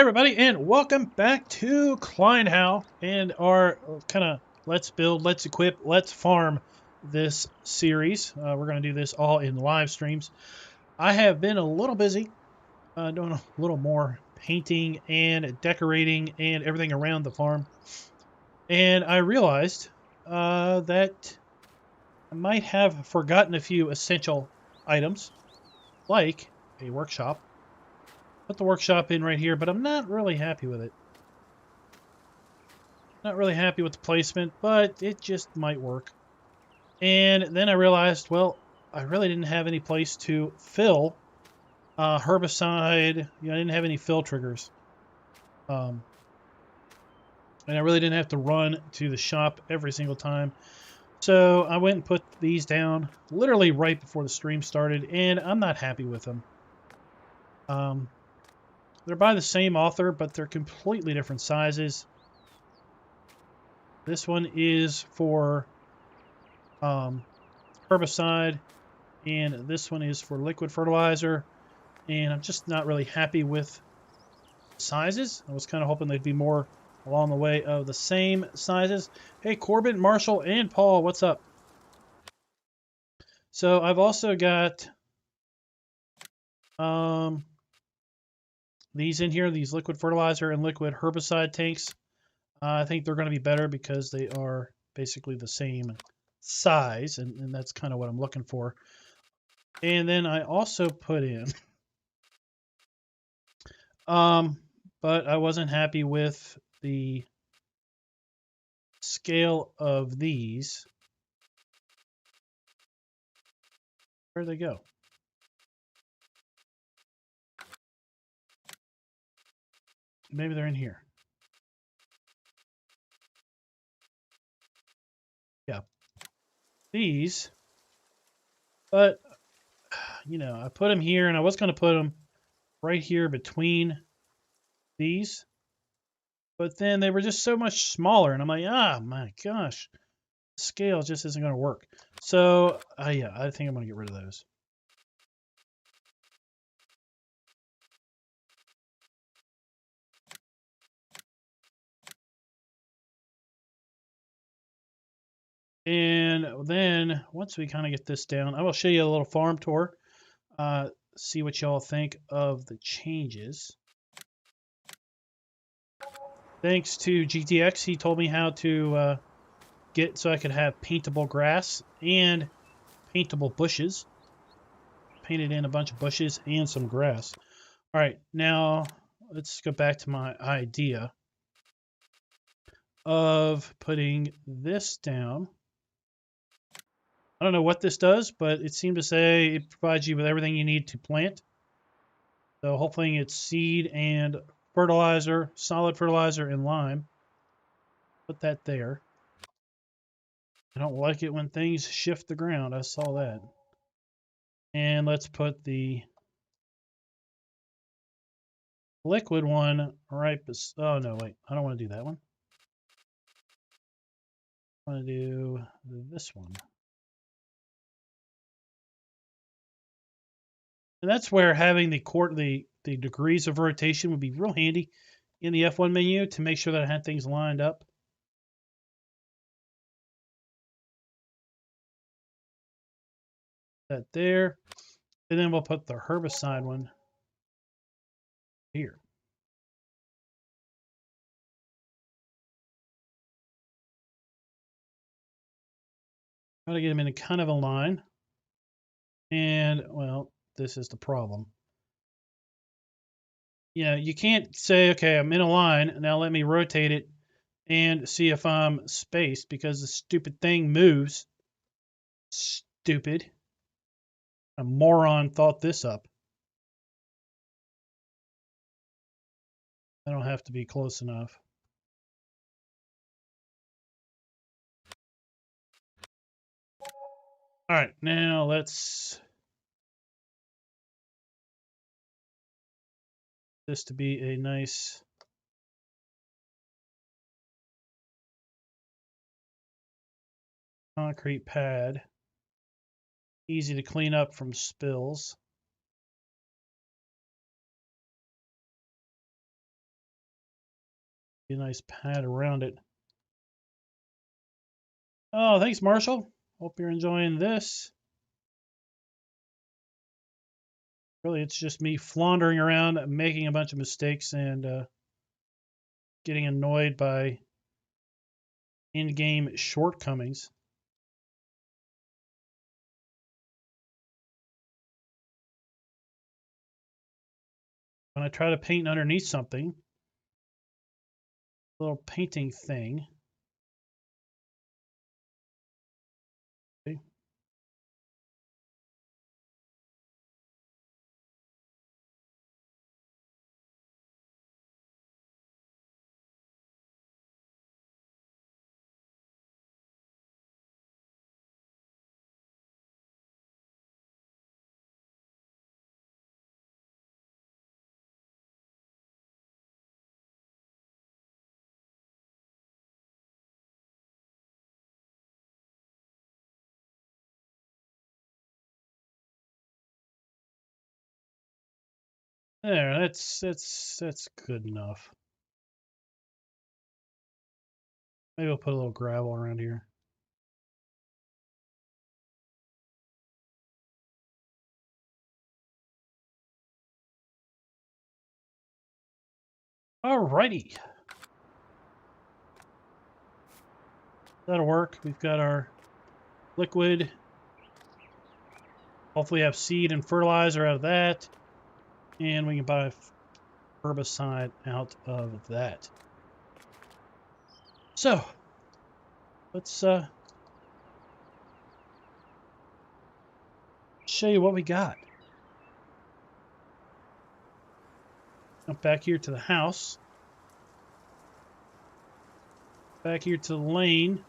Hi everybody, and welcome back to Kleinhau and our kind of let's build, let's equip, let's farm this series. We're going to do this all in live streams. I have been a little busy doing a little more painting and decorating and everything around the farm. And I realized that I might have forgotten a few essential items, like a workshop. Put the workshop in right here, but I'm not really happy with it. Not really happy with the placement, but it just might work. And then I realized, well, I really didn't have any place to fill herbicide. I didn't have any fill triggers. And I really didn't have to run to the shop every single time. So I went and put these down literally right before the stream started, and I'm not happy with them. They're by the same author, but they're completely different sizes. This one is for herbicide, and this one is for liquid fertilizer, and I'm just not really happy with sizes. I was kind of hoping they'd be more along the way of the same sizes. Hey, Corbin, Marshall, and Paul, what's up? So I've also got these in here, these liquid fertilizer and liquid herbicide tanks. I think they're going to be better because they are basically the same size, and that's kind of what I'm looking for. And then I also put in but I wasn't happy with the scale of these. Where'd they go? Maybe they're in here. Yeah. These. But, I put them here, and I was going to put them right here between these. But then they were just so much smaller, and I'm like, my gosh. The scale just isn't going to work. So, yeah, I think I'm going to get rid of those. And then once we kind of get this down, I will show you a little farm tour. See what y'all think of the changes. Thanks to GTX, he told me how to get so I could have paintable grass and paintable bushes. Painted in a bunch of bushes and some grass. All right, now let's go back to my idea of putting this down. I don't know what this does, but it seemed to say it provides you with everything you need to plant. So hopefully it's seed and fertilizer, solid fertilizer, and lime. Put that there. I don't like it when things shift the ground. I saw that. And let's put the liquid one right. Oh, no, wait. I don't want to do that one. I want to do this one. And that's where having the degrees of rotation would be real handy in the F1 menu to make sure that I had things lined up. That there. And then we'll put the herbicide one here. Try to get them in a kind of a line. And, well, this is the problem. You can't say, okay, I'm in a line. Now let me rotate it and see if I'm spaced because the stupid thing moves. Stupid. A moron thought this up. I don't have to be close enough. All right, now let's this to be a nice concrete pad. Easy to clean up from spills. Be a nice pad around it. Oh, thanks, Marshall. Hope you're enjoying this. Really, it's just me floundering around, making a bunch of mistakes, and getting annoyed by in-game shortcomings. When I try to paint underneath something, a little painting thing. Okay. There, that's good enough. Maybe I'll put a little gravel around here. Alrighty. That'll work. We've got our liquid. Hopefully have seed and fertilizer out of that. And we can buy herbicide out of that. So, let's show you what we got. Up back here to the house. Back here to the lane.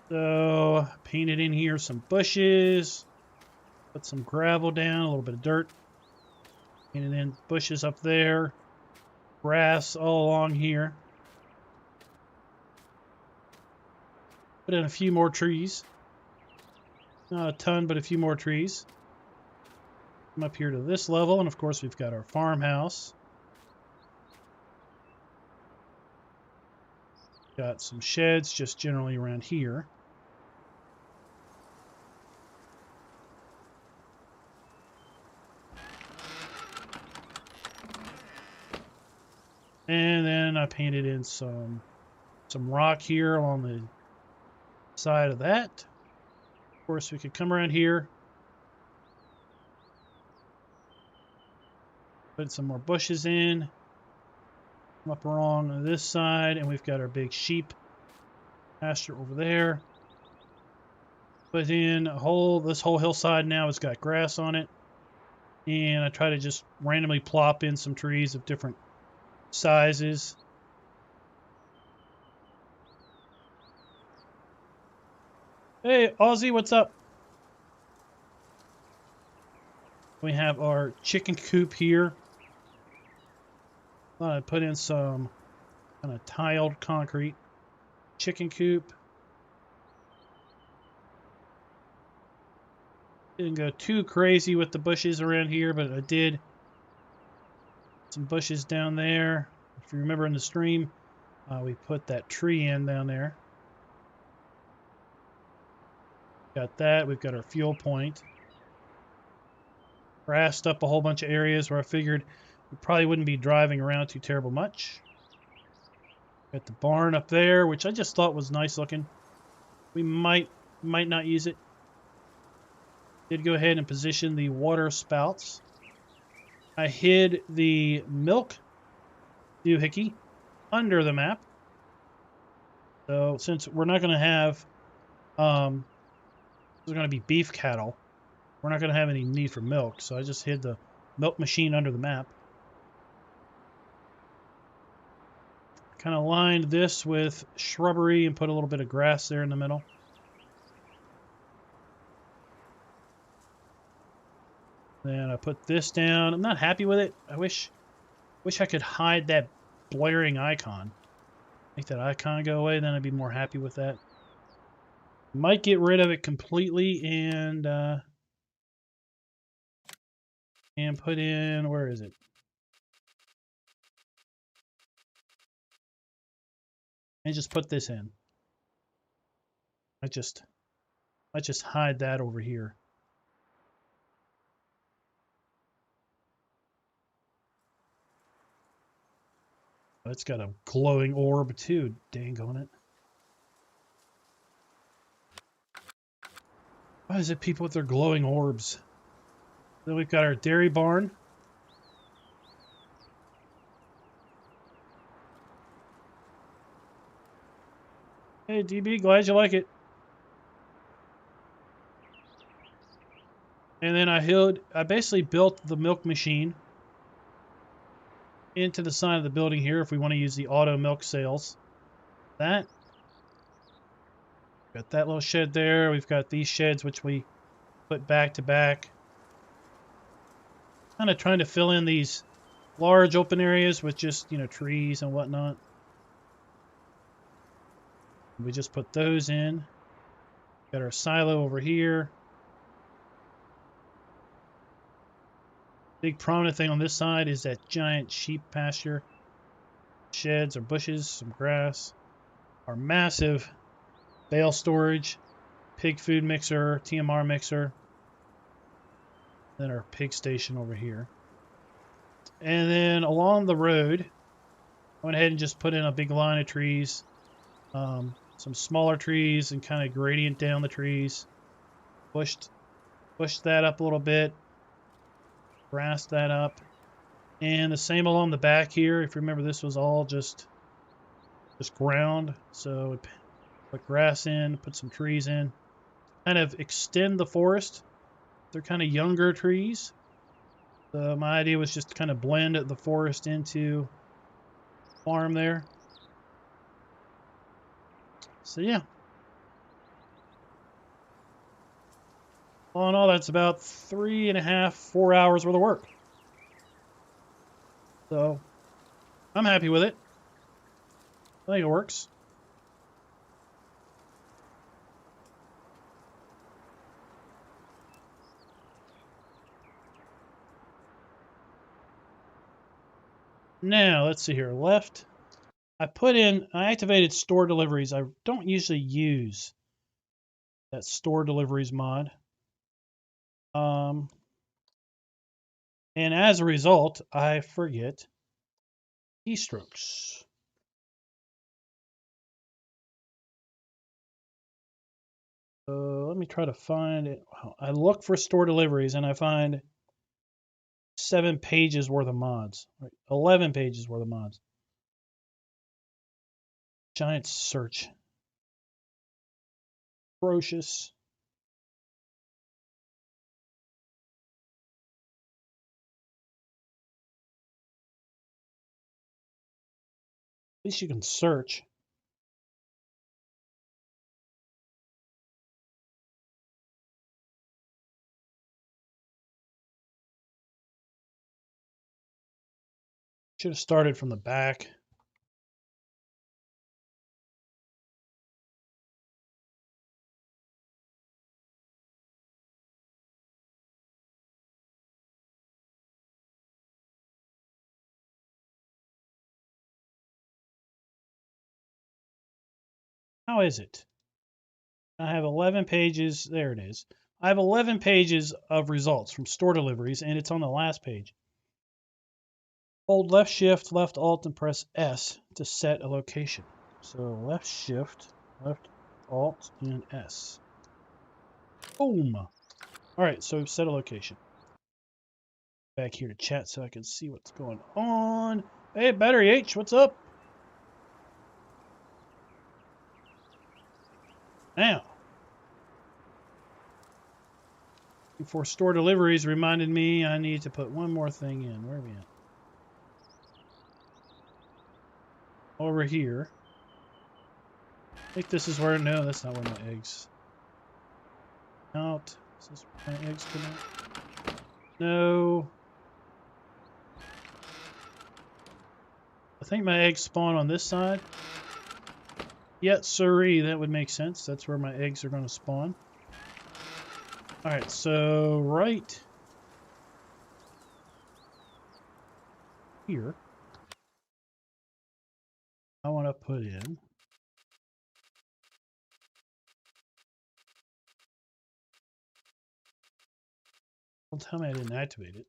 So, painted in here some bushes. Put some gravel down, a little bit of dirt. Painted in bushes up there. Grass all along here. Put in a few more trees. Not a ton, but a few more trees. Come up here to this level, and of course we've got our farmhouse. Got some sheds just generally around here. And then I painted in some rock here along the side of that. Of course, we could come around here, put some more bushes in, come up along this side, and we've got our big sheep pasture over there. Put in this whole hillside now has got grass on it, and I try to just randomly plop in some trees of different sizes. Hey, Aussie, what's up? We have our chicken coop here. Thought I'd put in some kind of tiled concrete chicken coop. Didn't go too crazy with the bushes around here, but I did some bushes down there. If you remember in the stream, we put that tree in down there. Got that. We've got our fuel point. Grassed up a whole bunch of areas where I figured we probably wouldn't be driving around too terrible much. Got the barn up there, which I just thought was nice looking. We might not use it. Did go ahead and position the water spouts. I hid the milk doohickey under the map. So since we're not going to have, there's going to be beef cattle, we're not going to have any need for milk. So I just hid the milk machine under the map. Kind of lined this with shrubbery and put a little bit of grass there in the middle. Then I put this down. I'm not happy with it. I wish I could hide that blaring icon. Make that icon go away, then I'd be more happy with that. Might get rid of it completely and put in, where is it? and just put this in. I just hide that over here. It's got a glowing orb too, dang on it. Why is it people with their glowing orbs? Then we've got our dairy barn. Hey DB, glad you like it. And then I basically built the milk machine into the side of the building here if we want to use the auto milk sales. Got that little shed there. We've got these sheds which we put back to back. Kind of trying to fill in these large open areas with just, trees and whatnot. We just put those in. Got our silo over here. Big prominent thing on this side is that giant sheep pasture. Sheds or bushes, some grass. Our massive bale storage, pig food mixer, TMR mixer. Then our pig station over here. And then along the road, I went ahead and just put in a big line of trees. Some smaller trees and kind of gradient down the trees. Pushed that up a little bit. Grassed that up. And the same along the back here. If you remember, this was all just ground. So we put grass in, put some trees in. Kind of extend the forest. They're kind of younger trees. So my idea was just to kind of blend the forest into the farm there. So yeah. All in all, that's about 3.5, 4 hours worth of work. So I'm happy with it. I think it works. Now, let's see here. Left. I activated store deliveries. I don't usually use that store deliveries mod. And as a result, I forget keystrokes. So let me try to find it. I look for store deliveries and I find 7 pages worth of mods. Right, 11 pages worth of mods. Giant search. Ferocious. At least you can search. Should have started from the back. How is it? I have 11 pages. There it is. I have 11 pages of results from store deliveries, and it's on the last page. Hold left shift, left alt, and press S to set a location. So left shift, left alt, and S. Boom. All right, so set a location. Back here to chat so I can see what's going on. Hey, Battery H, what's up? Now, before store deliveries reminded me I need to put one more thing in. Where are we at? Over here. I think this is where, no, that's not where my eggs. Out. Is this where my eggs come out? No. I think my eggs spawn on this side. Yeah, sirree, that would make sense. That's where my eggs are going to spawn. Alright, so right here, I want to put in Don't tell me I didn't activate it.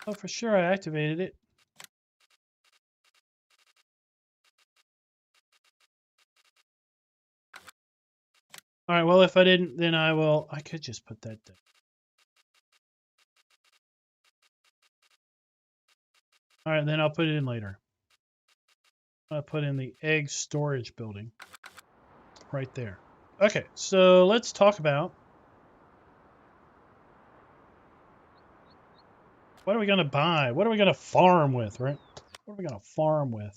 Oh, for sure I activated it. All right, well, if I didn't, then I could just put that there. All right, then I'll put it in later. I'll put in the egg storage building right there. Okay, so let's talk about what are we going to buy? What are we going to farm with, right? What are we going to farm with?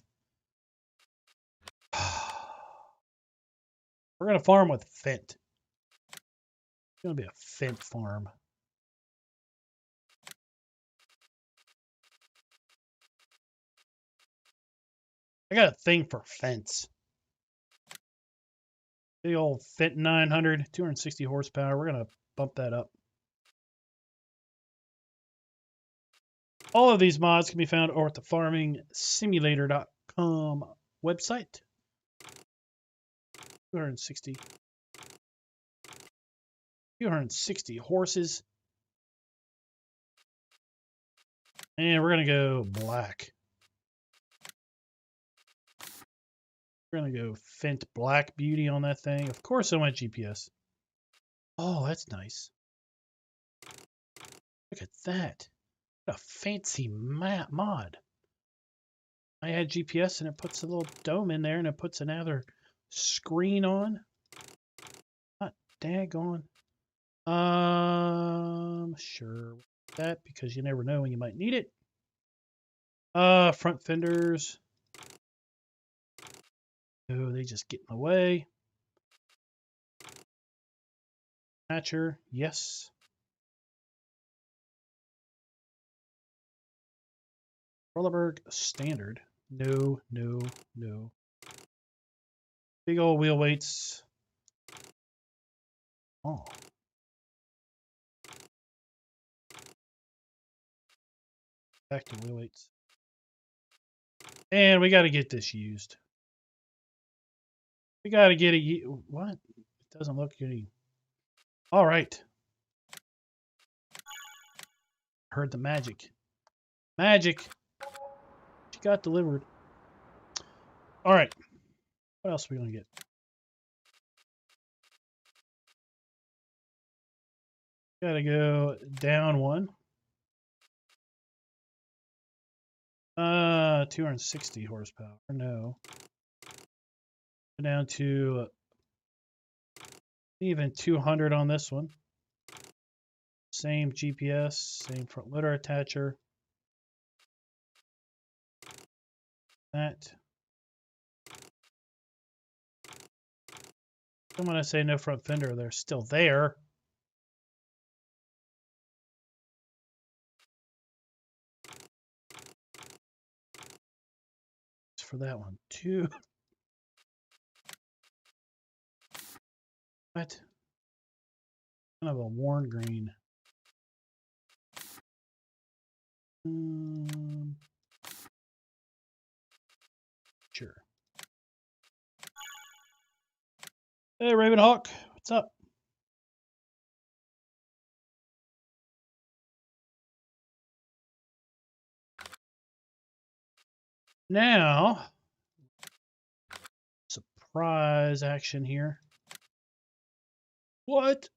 We're going to farm with Fent. It's going to be a Fent farm. I got a thing for fence. Big old Fent 900, 260 horsepower. We're going to bump that up. All of these mods can be found over at the farmingsimulator.com website. 260 horses. And we're going to go black. We're going to go Fent Black Beauty on that thing. Of course I want GPS. Oh, that's nice. Look at that. What a fancy mod. I add GPS and it puts a little dome in there and it puts another screen on. Not daggone. Sure. That because you never know when you might need it. Front fenders. Oh, they just get in the way. Hatcher, yes. Rollerberg standard. No, no, no. Big old wheel weights. Oh. Back to wheel weights. And we got to get this used. We got to get it. What? It doesn't look good. All right. Heard the magic. Magic. She got delivered. All right. What else are we going to get? Got to go down one. 260 horsepower. No. Go down to even 200 on this one. Same GPS, same front loader attacher. That. And when I say no front fender, they're still there. For that one, too. What? Kind of a worn green. Sure. Hey, Ravenhawk. What's up? Now, surprise action here. What?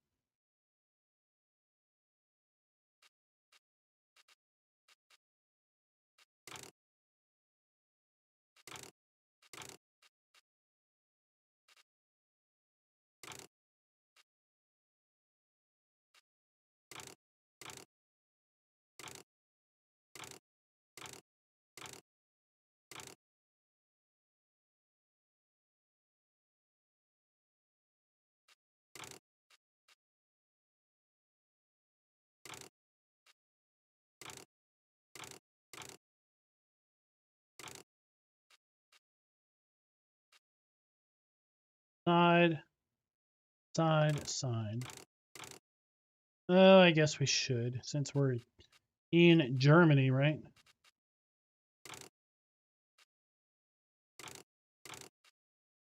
Side. Side sign. Oh, I guess we should, since we're in Germany, right?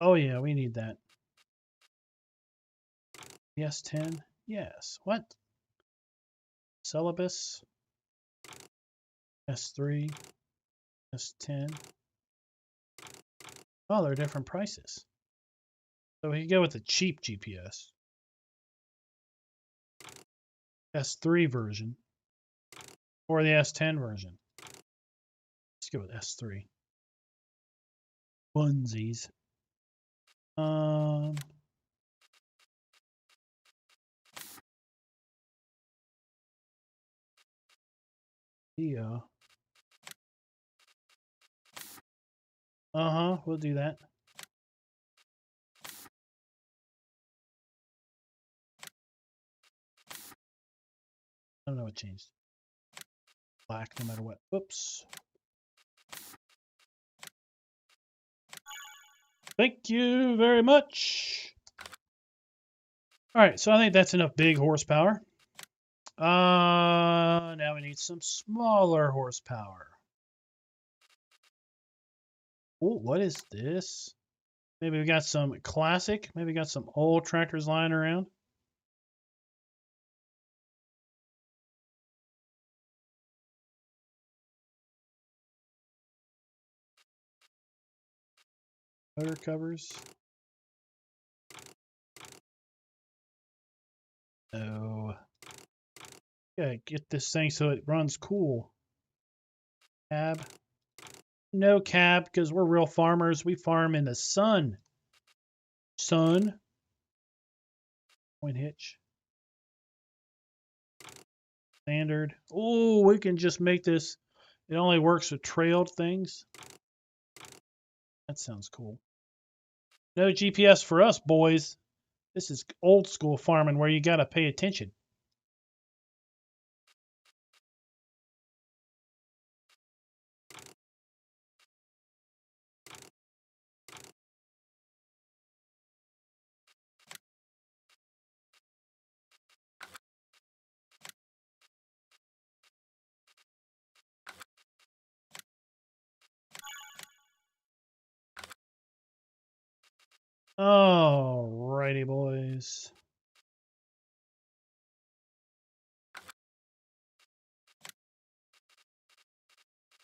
Oh yeah, we need that. Yes, 10. Yes. What? Syllabus. S3. S10. Oh, they're different prices. So we can go with the cheap GPS. S3 version. Or the S10 version. Let's go with S3. Bunsies. Yeah. Uh-huh, we'll do that. I don't know what changed. Black no matter what. Whoops. Thank you very much. All right, so I think that's enough big horsepower. Now we need some smaller horsepower. Oh, what is this? Maybe we got some classic. Maybe we got some old tractors lying around. Motor covers. No. Gotta get this thing so it runs cool. Cab. No cab, because we're real farmers. We farm in the sun. Sun. Point hitch. Standard. Oh, we can just make this. It only works with trailed things. That sounds cool. No GPS for us, boys. This is old school farming where you got to pay attention. Alrighty, boys.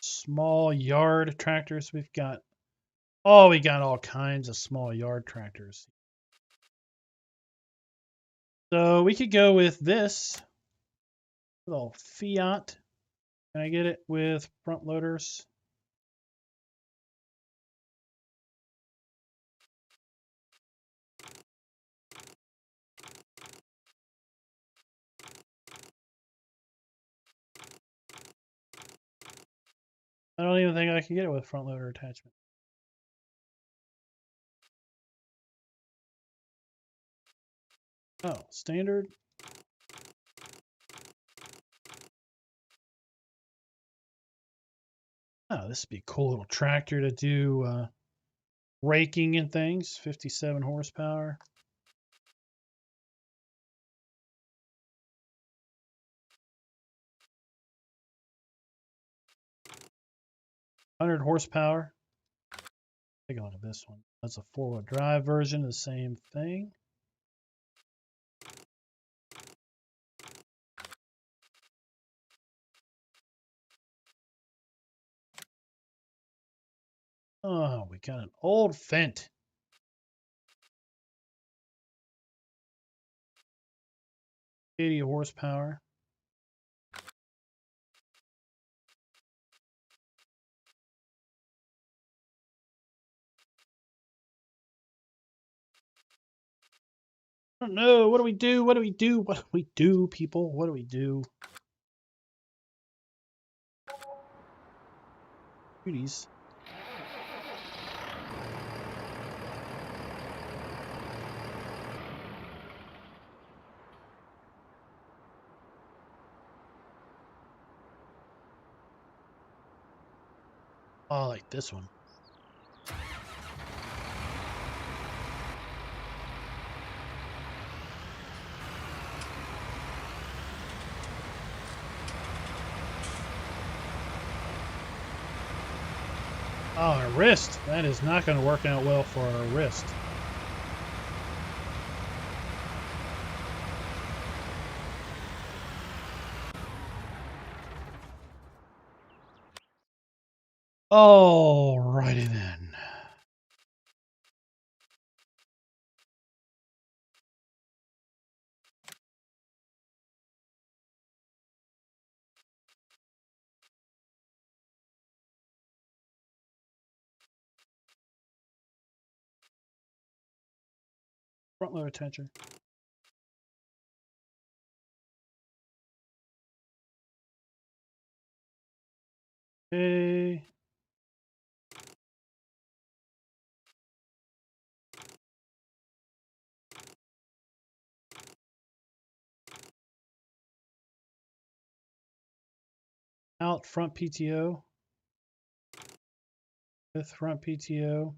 Small yard tractors. We've got, oh, we got all kinds of small yard tractors. So we could go with this little Fiat. Can I get it with front loaders? I don't even think I can get it with front loader attachment. Oh, standard. Oh, this would be a cool little tractor to do raking and things. 57 horsepower. Hundred horsepower. Take a look at this one. That's a four-wheel drive version of the same thing. Oh, we got an old Fendt. $80 horsepower. I don't know. What do we do? What do we do? What do we do, people? What do we do? Beauties. Oh, I like this one. Oh, our wrist. That is not going to work out well for our wrist. Alrighty then. Front load tension. Okay. Out front PTO. With front PTO.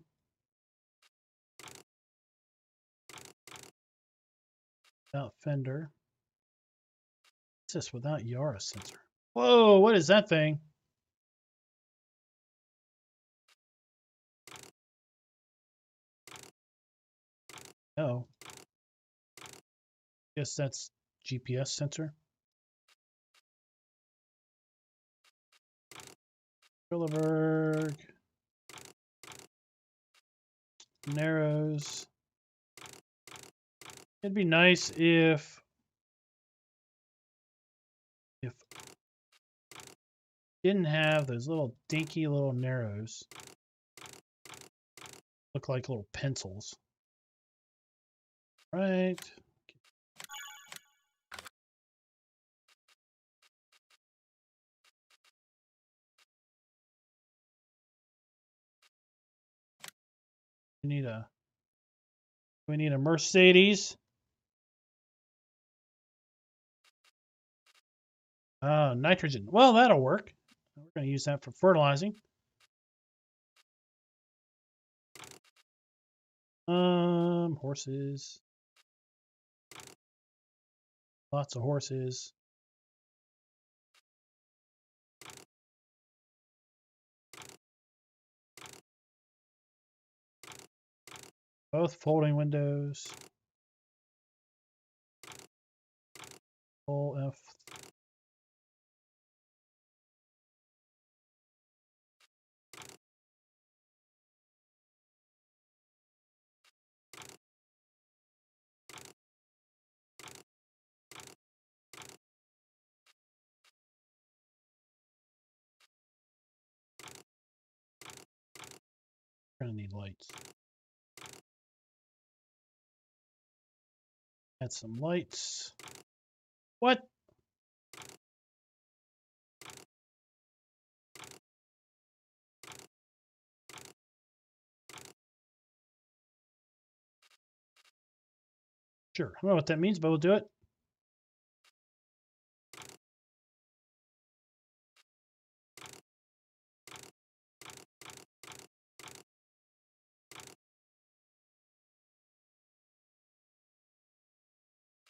Without fender. What's this without Yara sensor? Whoa, what is that thing? Oh. Guess that's GPS sensor. Bilderberg. Narrows. It'd be nice if didn't have those little dinky little narrows. Look like little pencils. Right. We need a Mercedes. Nitrogen. Well, that'll work. We're going to use that for fertilizing. Horses. Lots of horses. Both folding windows. Full F. We're going to need lights. Add some lights. What? Sure. I don't know what that means, but we'll do it.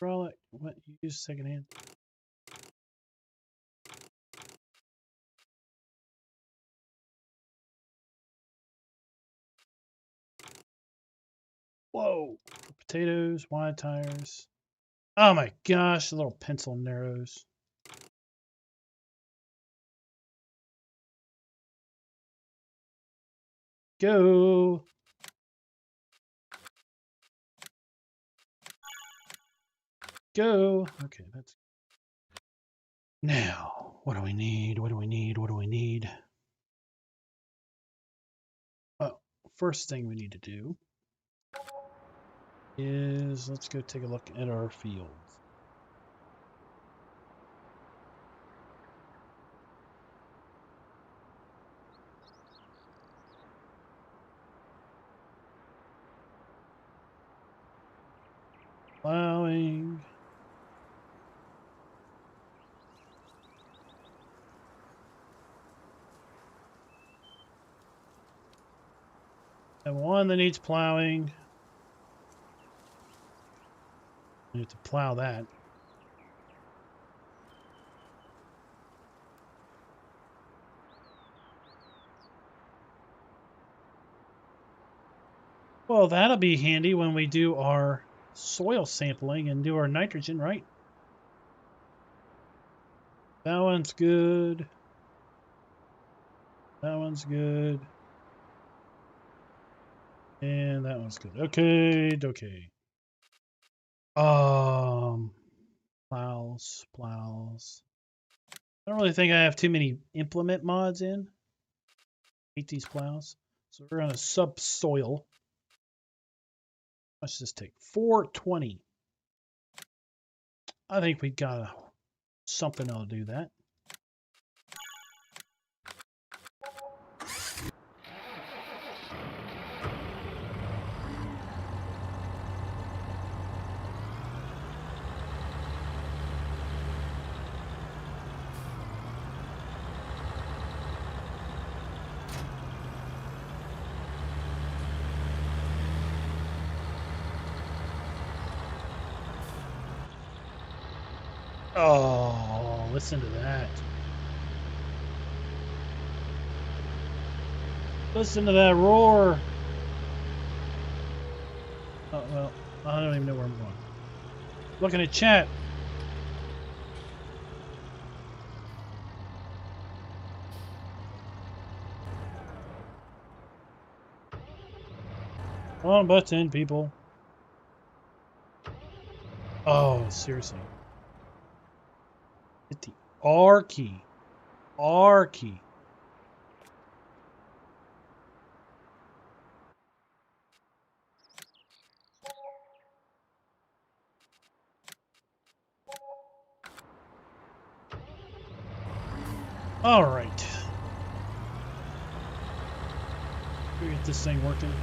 Hydraulic. What? Use secondhand. Whoa. Potatoes, wide tires. Oh my gosh, the little pencil narrows. Go. Go. Okay, that's now. What do we need? What do we need? What do we need? Oh, first thing we need to do is let's go take a look at our fields. Plowing. And one that needs plowing. We have to plow that. Oh, that'll be handy when we do our soil sampling and do our nitrogen, right? That one's good. That one's good. And that one's good. Okay, okay. Plows. I don't really think I have too many implement mods in. Hate these plows. So we're gonna subsoil. Let's just take 420. I think we got something that'll do that. Oh, listen to that. Listen to that roar. Oh, well, I don't even know where I'm going. Looking at chat. On button, people. Oh, seriously. Hit the R key. R key. All right. We get this thing working.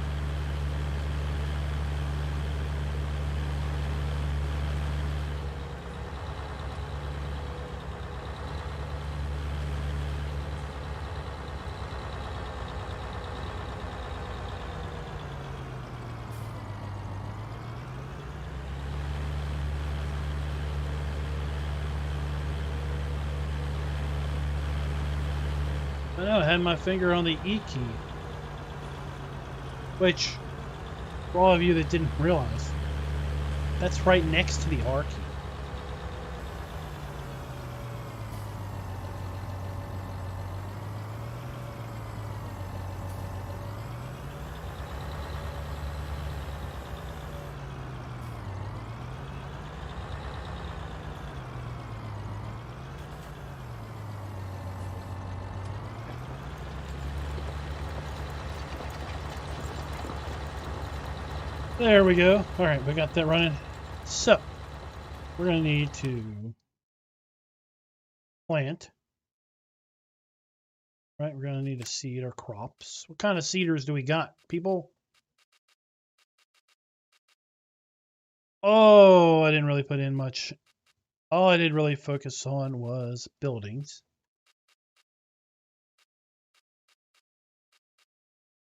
I know, I had my finger on the E key. Which, for all of you that didn't realize, that's right next to the R key. There we go. All right, we got that running. So, we're going to need to plant. Right, we're going to need to seed our crops. What kind of seeders do we got, people? Oh, I didn't really put in much. All I did really focus on was buildings.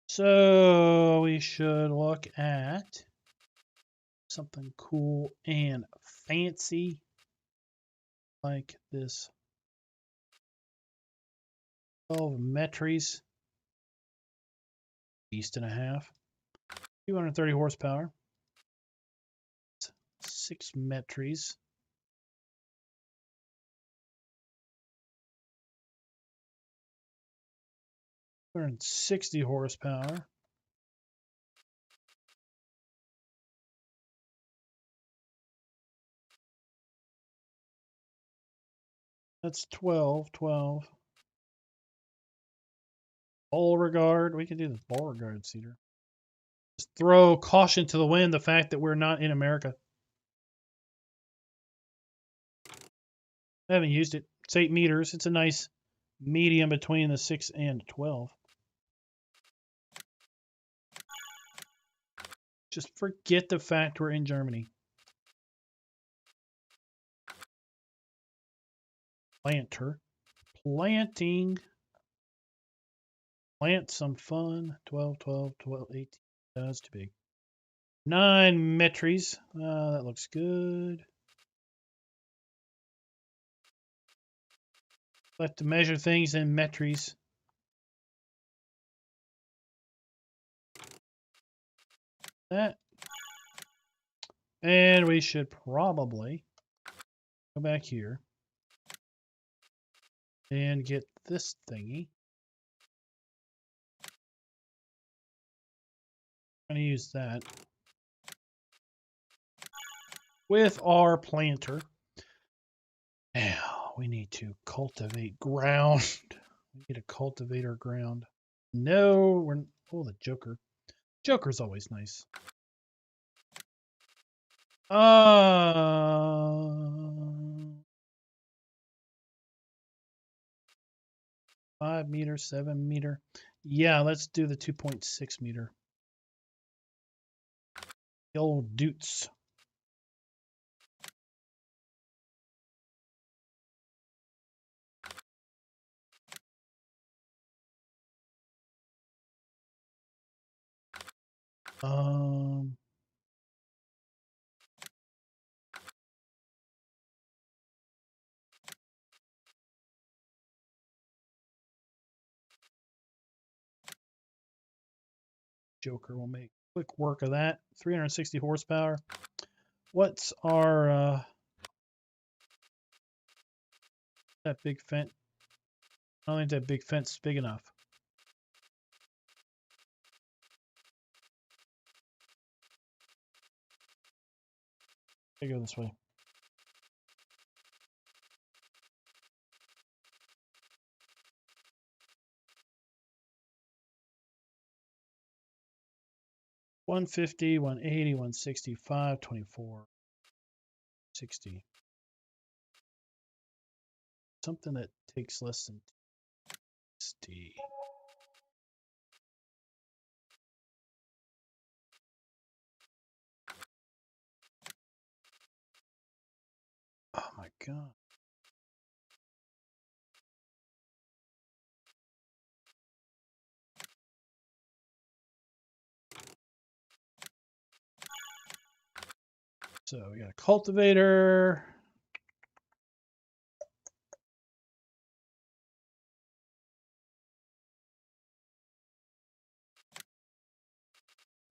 So we should look at something cool and fancy like this 12 metries, beast and a half, 230 horsepower, 6 metries, 260 horsepower. That's 12. Beauregard. We could do the Beauregard seeder. Just throw caution to the wind, the fact that we're not in America. I haven't used it. It's 8 meters. It's a nice medium between the 6 and 12. Just forget the fact we're in Germany. Planter. Planting. Plant some fun. 12, 18. That's too big. 9 metries. That looks good. I have to measure things in metries. that. And we should probably go back here and get this thingy. I'm going to use that with our planter. Now we need to cultivate ground. We need to cultivate our ground. No, we're oh the Joker. Joker's always nice. 5 meter, 7 meter. Yeah, let's do the 2.6 meter. The old Doots. Um, Joker will make quick work of that. 360 horsepower. What's our that big fence? I don't think that big fence is big enough. I go this way. $150, $180, $165, $24, $60. Something that takes less than $60. Oh my god. So we got a cultivator.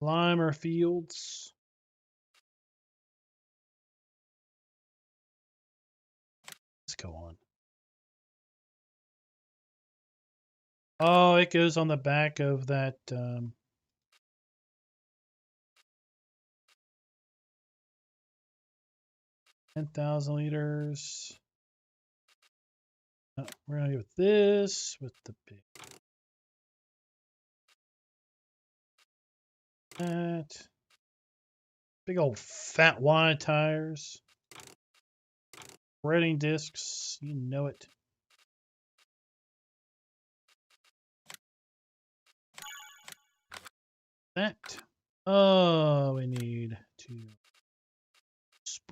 Limer fields. Let's go on. Oh, it goes on the back of that 10,000 liters. We're gonna go with this with the big that big old fat wide tires. Spreading discs, you know it. That. Oh, we need to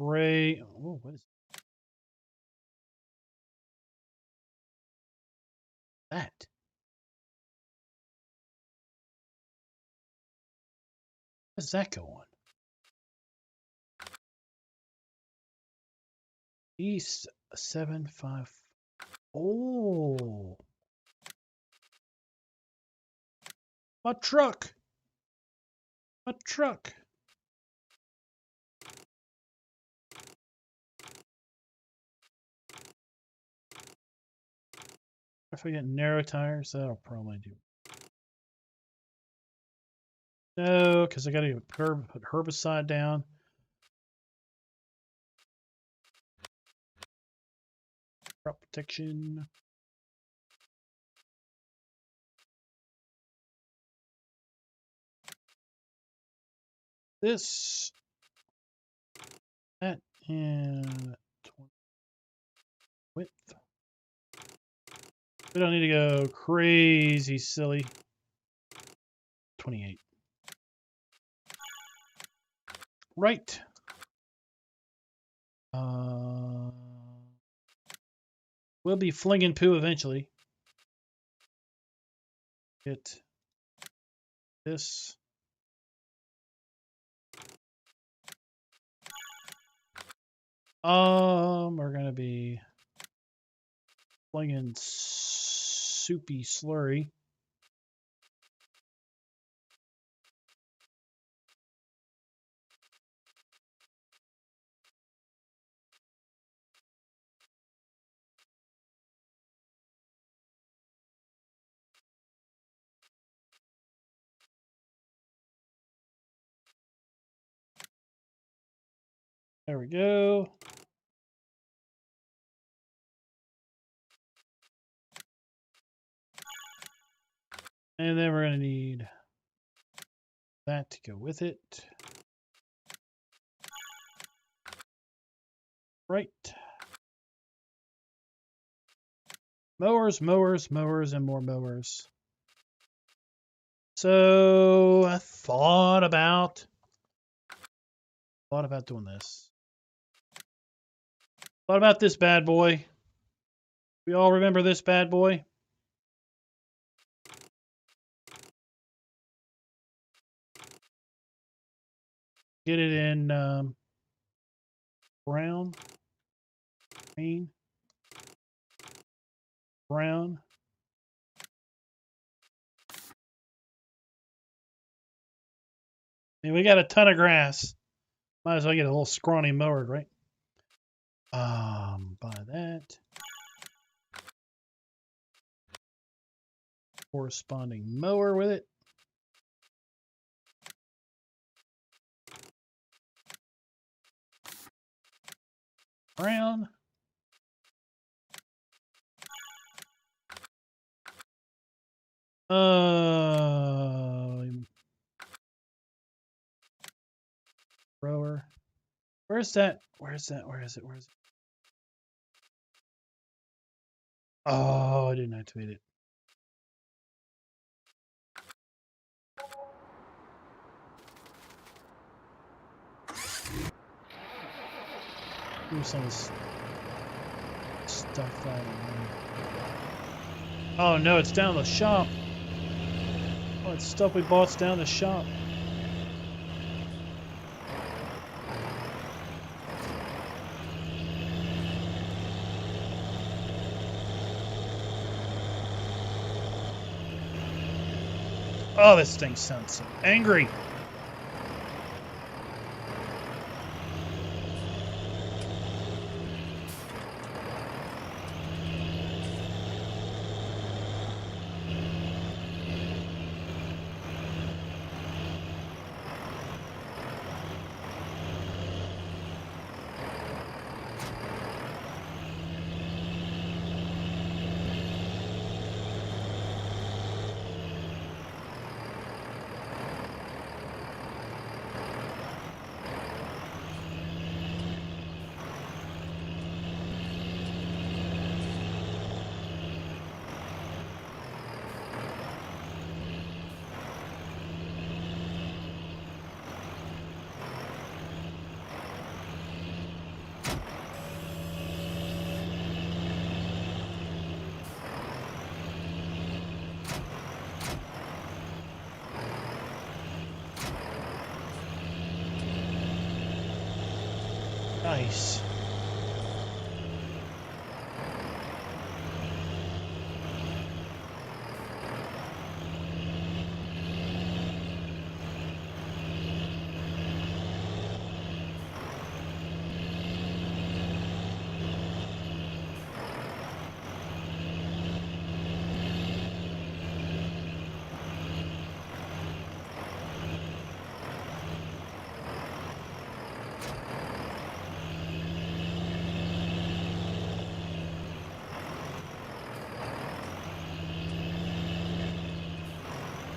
spray. Oh, what is that? How does that go on? East 7.5. Oh, my truck. My truck. If I get narrow tires, that'll probably do. No, because I got to put herbicide down. Crop protection. This. That. And 20 width. We don't need to go crazy silly. 28. Right. We'll be flinging poo eventually. Get this. We're gonna be flinging soupy slurry. There we go. And then we're going to need that to go with it. Right. Mowers, mowers, mowers, and more mowers. So I thought about doing this. Thought about this bad boy. We all remember this bad boy? Get it in brown, green, brown. And we got a ton of grass. Might as well get a little scrawny mower, right? Buy that. Corresponding mower with it. Brown. Rower. Where's that? Where is it? Oh, I didn't activate it. Do some stuff that. Oh no, it's down the shop. Oh, it's stuff we bought down the shop. Oh, this thing sounds so angry. Nice.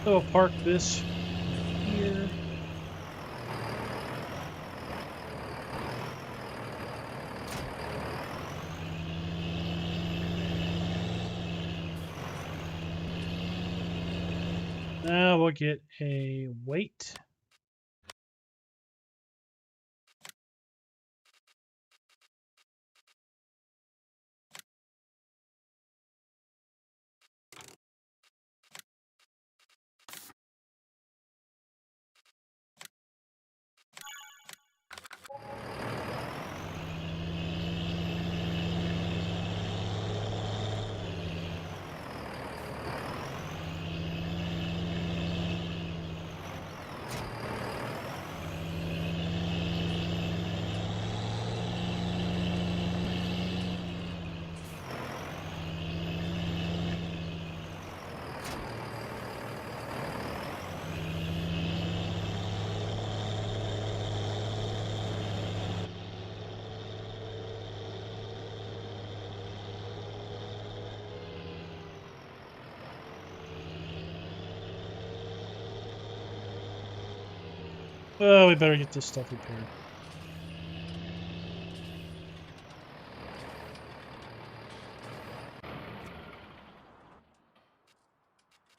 So I'll park this here. Now we'll get a weight. Oh, we better get this stuff repaired.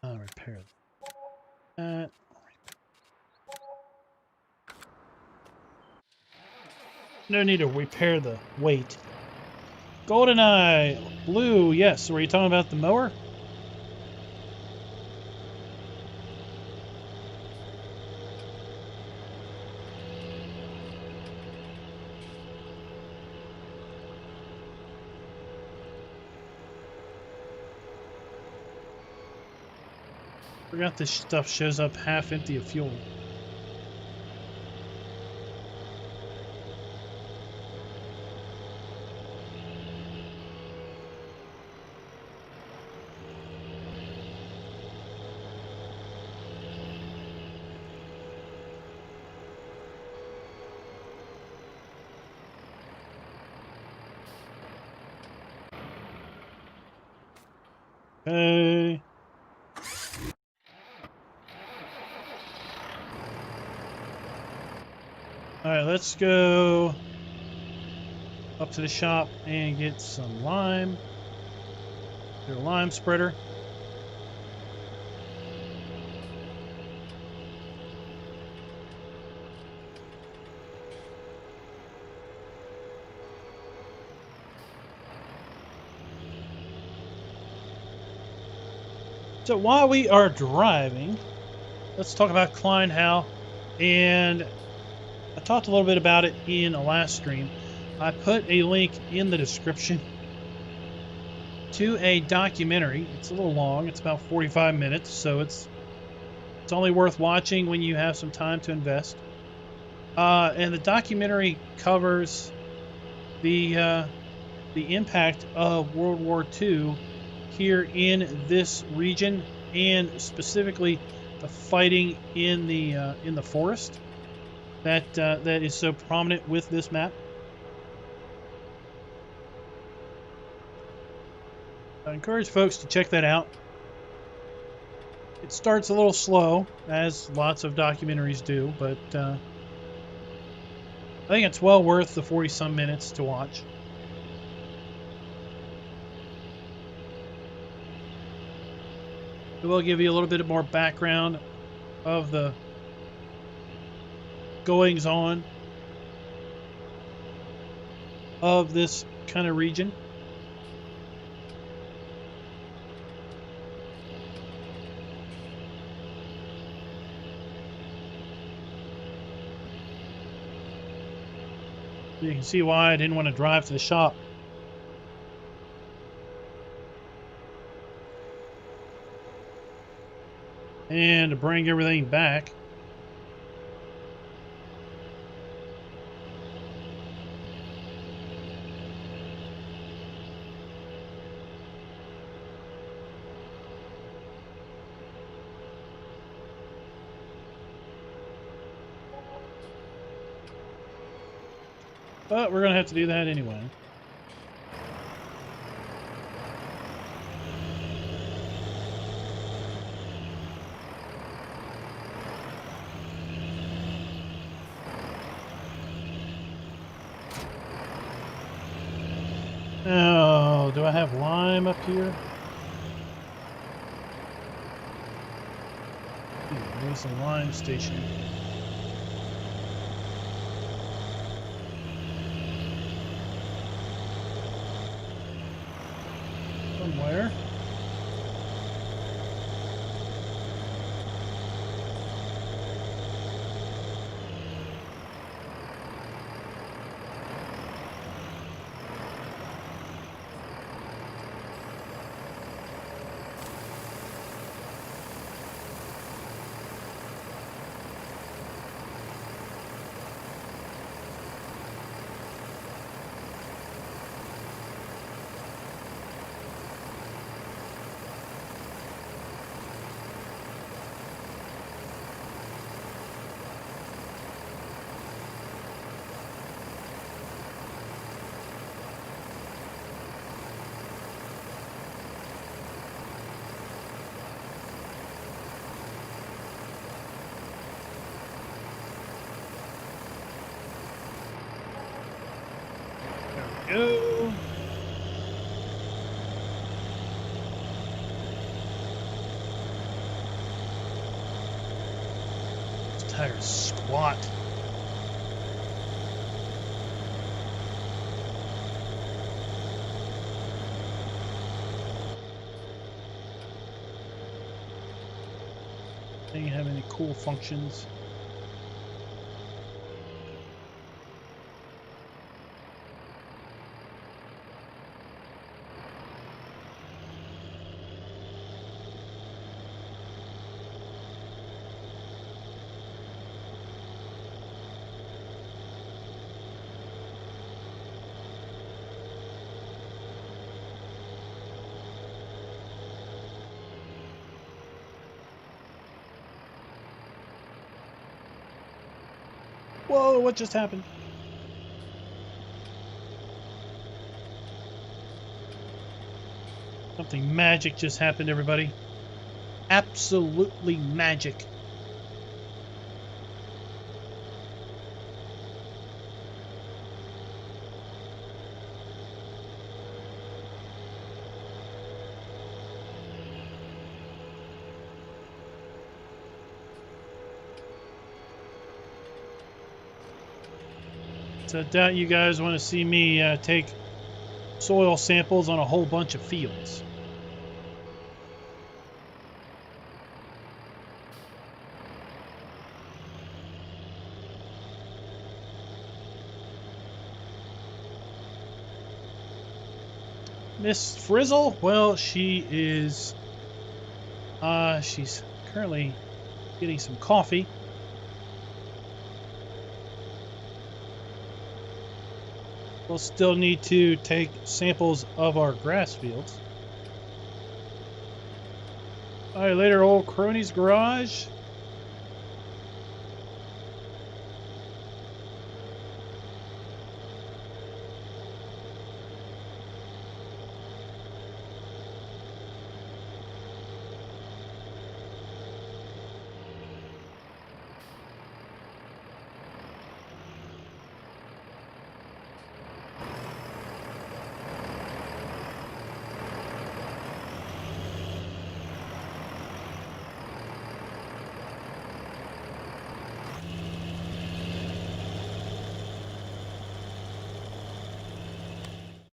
I'll repair that. No need to repair the weight. GoldenEye, blue, yes. Were you talking about the mower? Forgot this stuff shows up half empty of fuel. Okay. Alright, let's go up to the shop and get some lime. Get a lime spreader. So while we are driving, let's talk about Kleinhau. And I talked a little bit about it in a last stream. I put a link in the description to a documentary. It's a little long. It's about 45 minutes, so it's only worth watching when you have some time to invest. And the documentary covers the impact of World War II here in this region, and specifically the fighting in the forest that is so prominent with this map. I encourage folks to check that out. It starts a little slow, as lots of documentaries do, but I think it's well worth the 40-some minutes to watch. It will give you a little bit more background of the goings-on of this kind of region. You can see why I didn't want to drive to the shop. And to bring everything back. But we're going to have to do that anyway. Oh, do I have lime up here? There's a lime station. Somewhere. Go. This tire's squat. They didn't have any cool functions. Whoa, what just happened? Something magic just happened, everybody. Absolutely magic. So I doubt you guys want to see me take soil samples on a whole bunch of fields. Miss Frizzle, well, she's currently getting some coffee. We'll still need to take samples of our grass fields. All right, later, old crony's garage.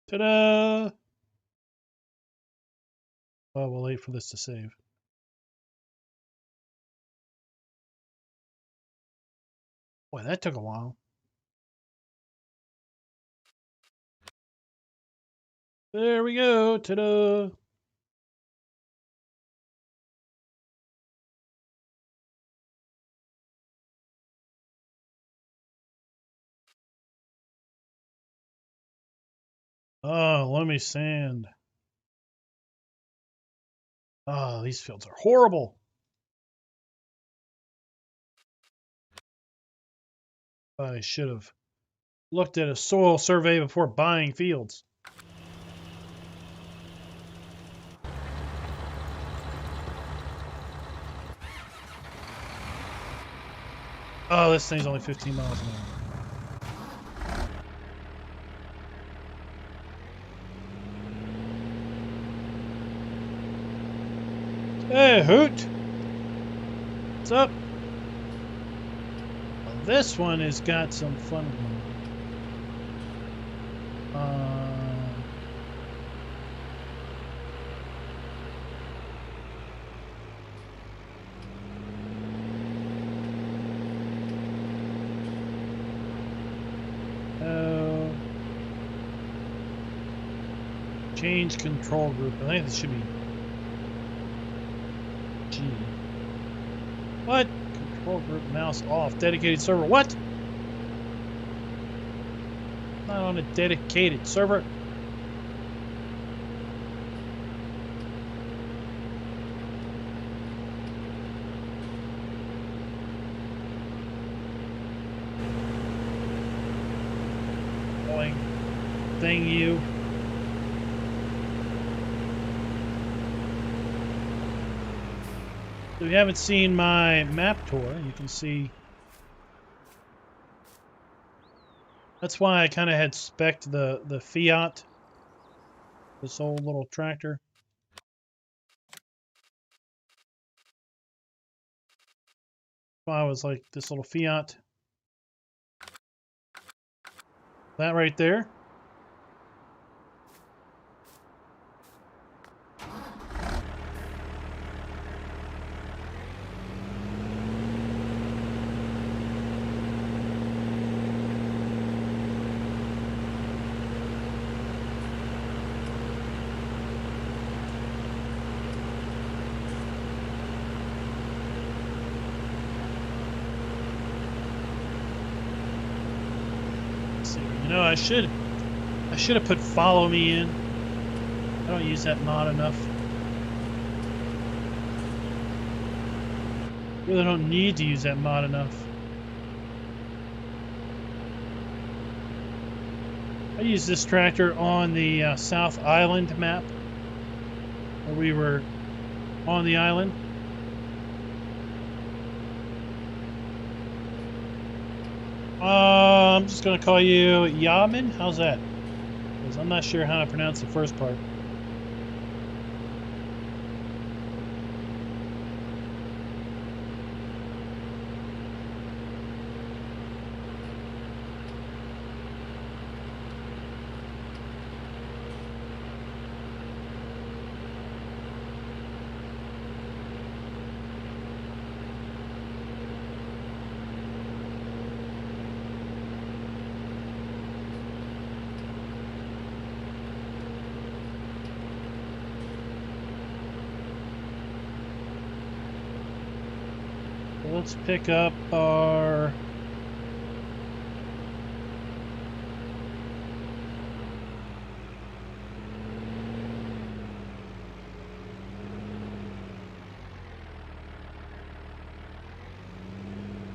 Ta-da! Well, we'll wait for this to save. Boy, that took a while. There we go. Ta-da! Oh, let me sand. Oh, these fields are horrible. I should have looked at a soil survey before buying fields. Oh, this thing's only 15 miles an hour. Hey, Hoot! What's up? Well, this one has got some fun going on. Change control group. I think this should be G. What? Control group mouse off. Dedicated server. What? Not on a dedicated server. Boing. Thing you. So if you haven't seen my map tour, you can see That's why I kind of had spec'd the Fiat, this old little tractor. I was like this little Fiat. That right there. You know, I should have put follow me in. I don't use that mod enough. Really don't need to use that mod enough. I used this tractor on the South Island map, where we were on the island. I'm just gonna call you Yaman. How's that? Because I'm not sure how to pronounce the first part. Let's pick up our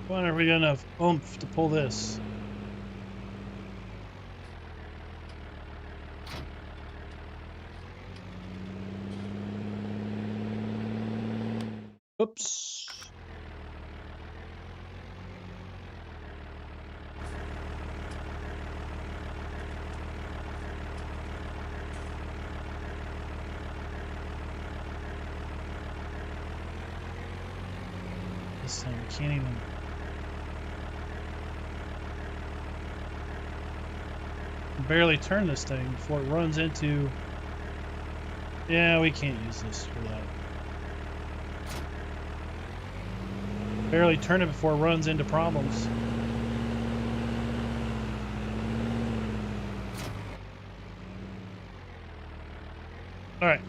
when are we gonna have oomph to pull this? Oops. This thing can't even. Barely turn this thing before it runs into. Yeah, we can't use this for that. Barely turn it before it runs into problems. All right.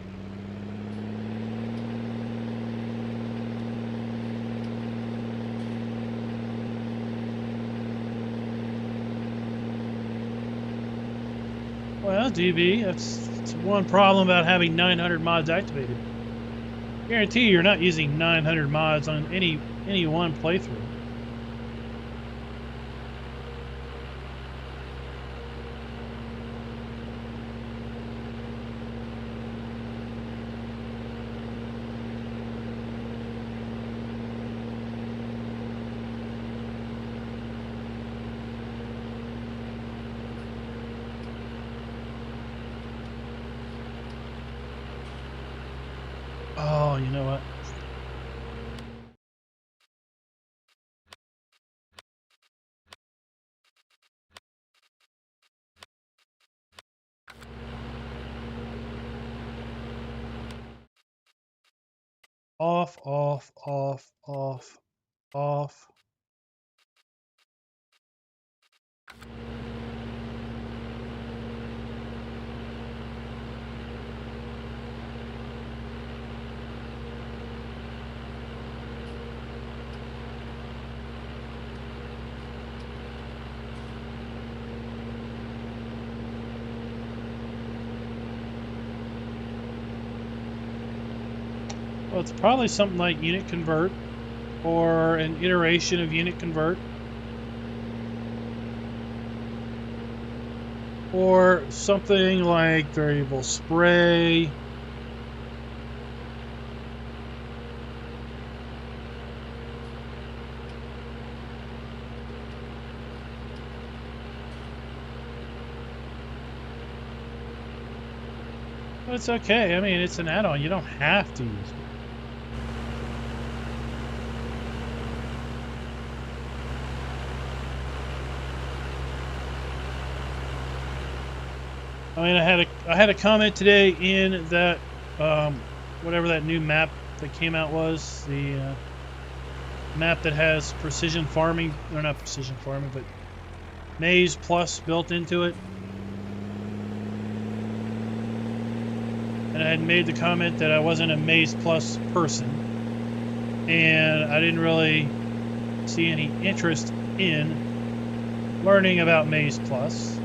Well, DB, that's one problem about having 900 mods activated. Guarantee you're not using 900 mods on any one playthrough. Oh, you know what? Off, off, off, off, off. Well, it's probably something like unit convert or an iteration of unit convert. Or something like variable spray. It's okay. I mean, it's an add-on. You don't have to use it. I mean, I had a comment today in that whatever that new map that came out was, the map that has precision farming, or not precision farming, but Maize Plus built into it. And I had made the comment that I wasn't a Maize Plus person, and I didn't really see any interest in learning about Maize Plus.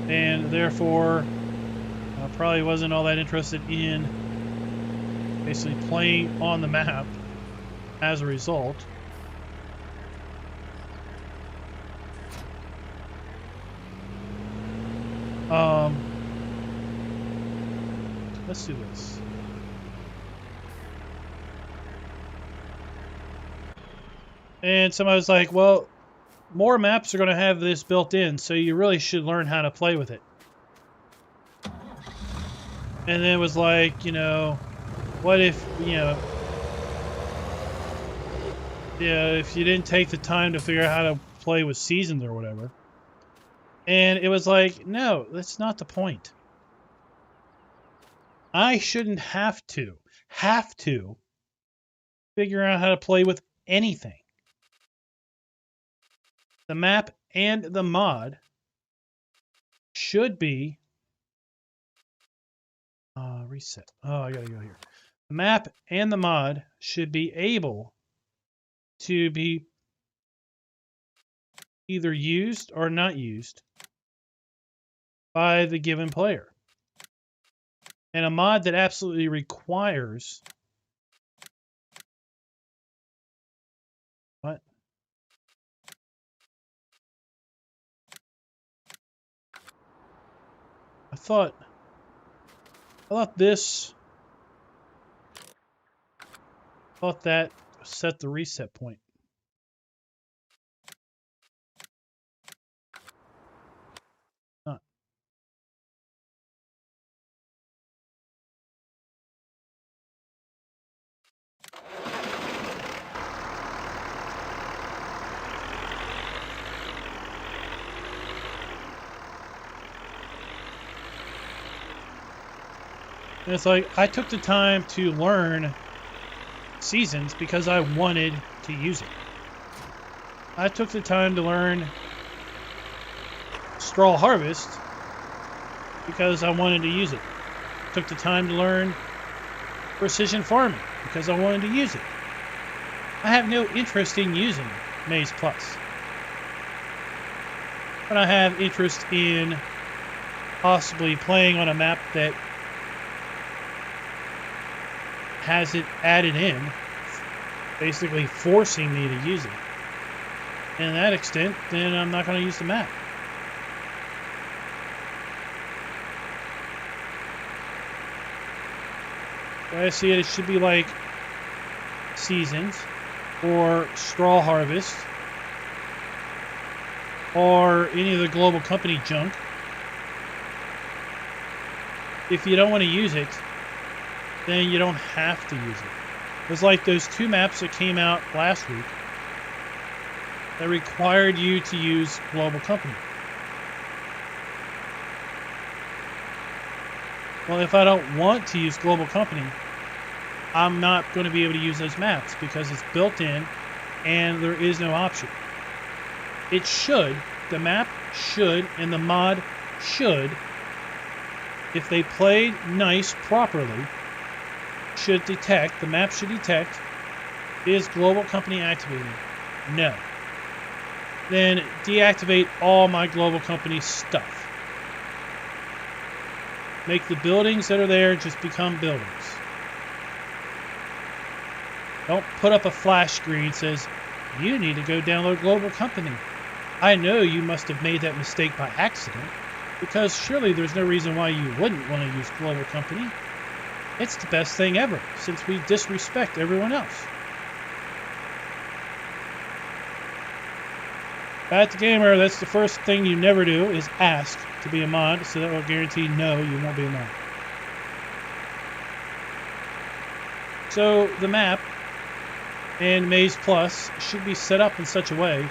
And therefore I probably wasn't all that interested in basically playing on the map as a result. Let's do this. And somebody was like, well, more maps are going to have this built in, so you really should learn how to play with it. And then it was like, you know, what if, if you didn't take the time to figure out how to play with seasons or whatever. And it was like, no, that's not the point. I shouldn't have to figure out how to play with anything. The map and the mod should be reset. Oh, I gotta go here. The map and the mod should be able to be either used or not used by the given player. And a mod that absolutely requires what? I thought that set the reset point. Not. And it's like, I took the time to learn seasons because I wanted to use it. I took the time to learn straw harvest because I wanted to use it. I took the time to learn precision farming because I wanted to use it. I have no interest in using Maize Plus, but I have interest in possibly playing on a map that has it added in, basically forcing me to use it. And to that extent, then I'm not going to use the map. I see it should be like seasons or straw harvest or any of the global company junk. If you don't want to use it, then you don't have to use it. It was like those two maps that came out last week that required you to use global company. Well, if I don't want to use global company, I'm not going to be able to use those maps because it's built in and there is no option. It should, the map should, and the mod should, if they played nice properly, should detect, the map should detect, is global company activated? No. Then deactivate all my global company stuff. Make the buildings that are there just become buildings. Don't put up a flash screen that says, you need to go download global company. I know you must have made that mistake by accident, because surely there's no reason why you wouldn't want to use global company. It's the best thing ever, since we disrespect everyone else. Back to gamer, that's the first thing you never do is ask to be a mod, so that will guarantee no, you won't be a mod. So the map and Maze Plus should be set up in such a way.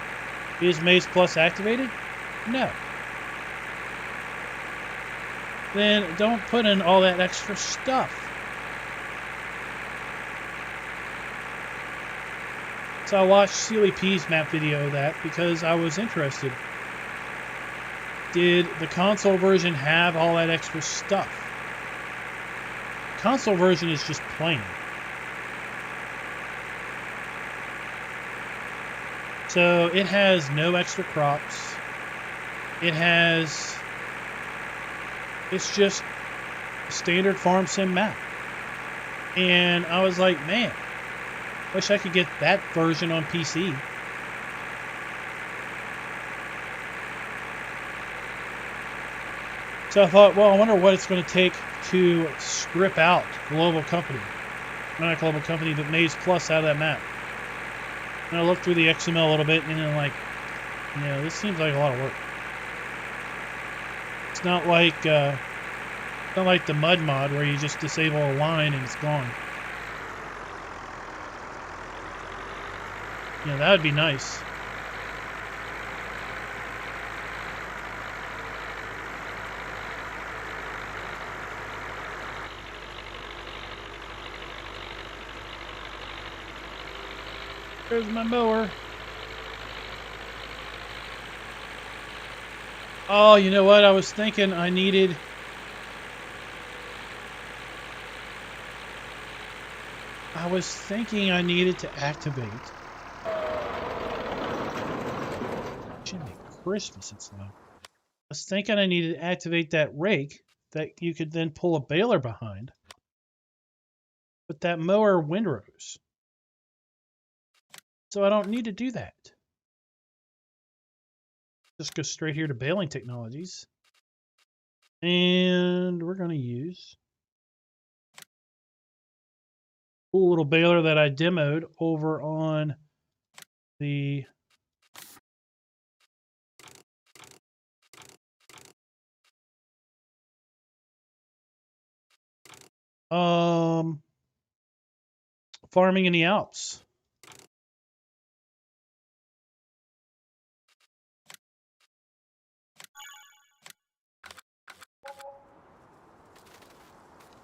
Is Maze Plus activated? No. Then don't put in all that extra stuff. So I watched Sealy P's map video of that because I was interested. Did the console version have all that extra stuff? The console version is just plain. So it has no extra crops. It's just a standard farm sim map. And I was like, man, wish I could get that version on PC. So I thought, well, I wonder what it's going to take to strip out Global Company. Not Global Company, but Maze Plus out of that map. And I looked through the XML a little bit, and I'm like, this seems like a lot of work. It's not like the mud mod where you just disable a line and it's gone. That would be nice. There's my mower. Oh, you know what? I was thinking I needed... to activate... Jimmy Christmas, it's low. I was thinking I needed to activate that rake that you could then pull a baler behind. But that mower windrows. So I don't need to do that. Just go straight here to baling technologies. And we're going to use a cool little baler that I demoed over on the farming in the Alps.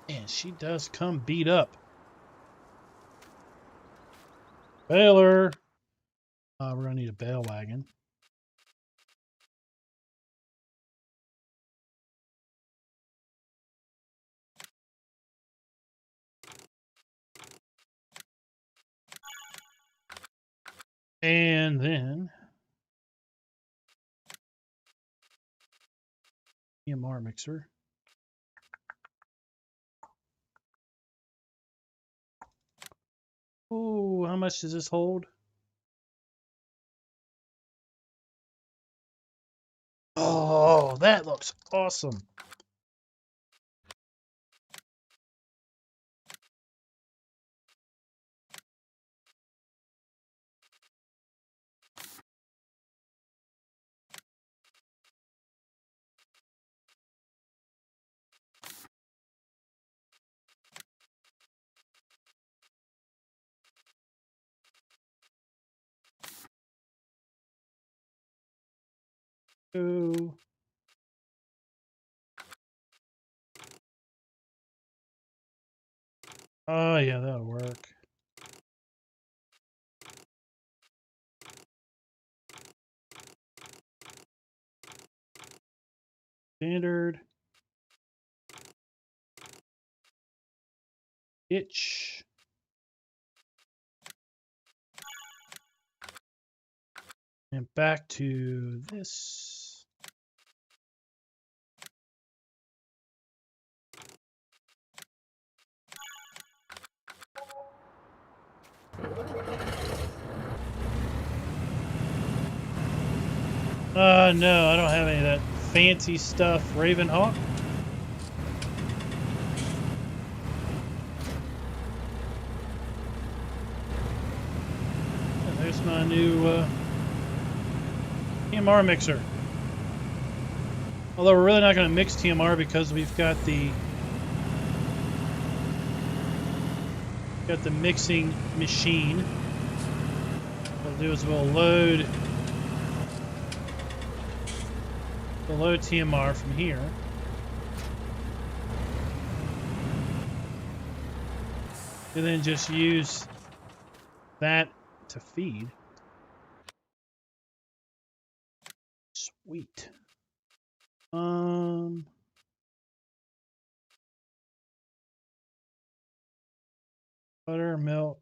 And she does come beat up. Baler. We're going to need a bale wagon. And then EMR mixer. Oh, how much does this hold? Oh, that looks awesome. Oh. Oh, yeah, that'll work. Standard. Itch. And back to this. No, I don't have any of that fancy stuff. Ravenhawk. And there's my new TMR mixer. Although we're really not going to mix TMR because we've got the mixing machine. What we'll do is we'll load TMR from here. And then just use that to feed. Sweet. Butter, milk.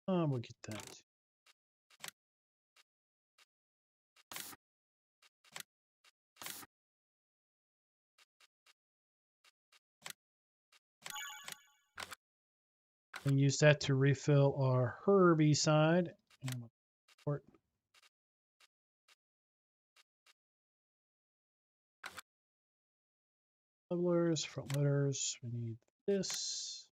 We'll get that. And use that to refill our herbicide. And we'll levelers, front loaders. We need this.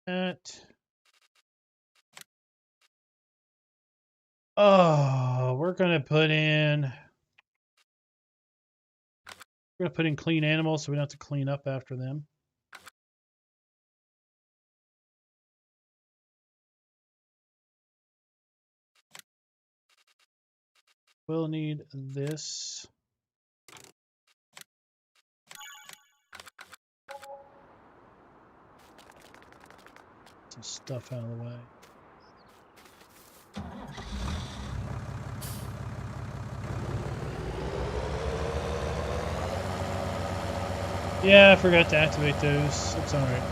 That. Oh, we're gonna put in clean animals so we don't have to clean up after them. We'll need this. Some stuff out of the way. Yeah, I forgot to activate those. It's alright.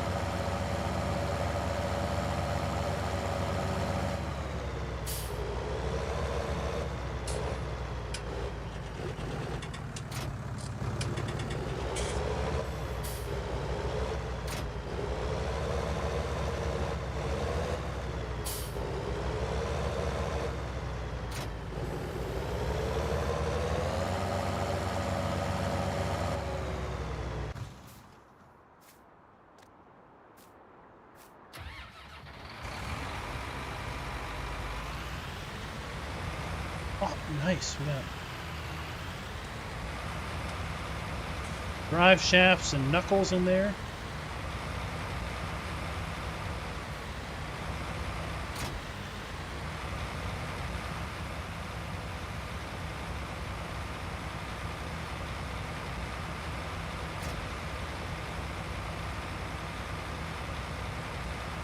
Oh, nice. We got drive shafts and knuckles in there.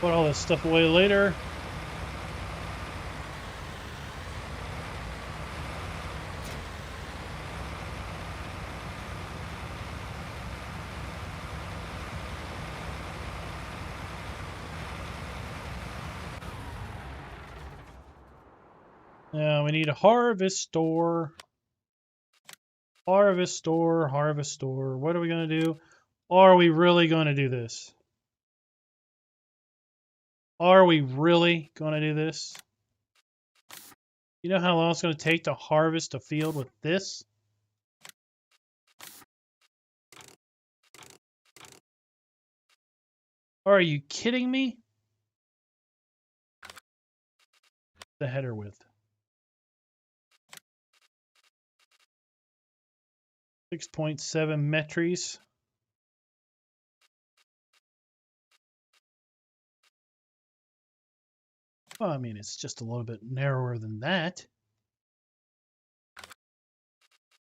Put all this stuff away later. Now we need a harvestor. Harvestor. What are we going to do? Are we really going to do this? Are we really going to do this? You know how long it's going to take to harvest a field with this? Are you kidding me? The header width. 6.7 metries. Well, I mean, it's just a little bit narrower than that.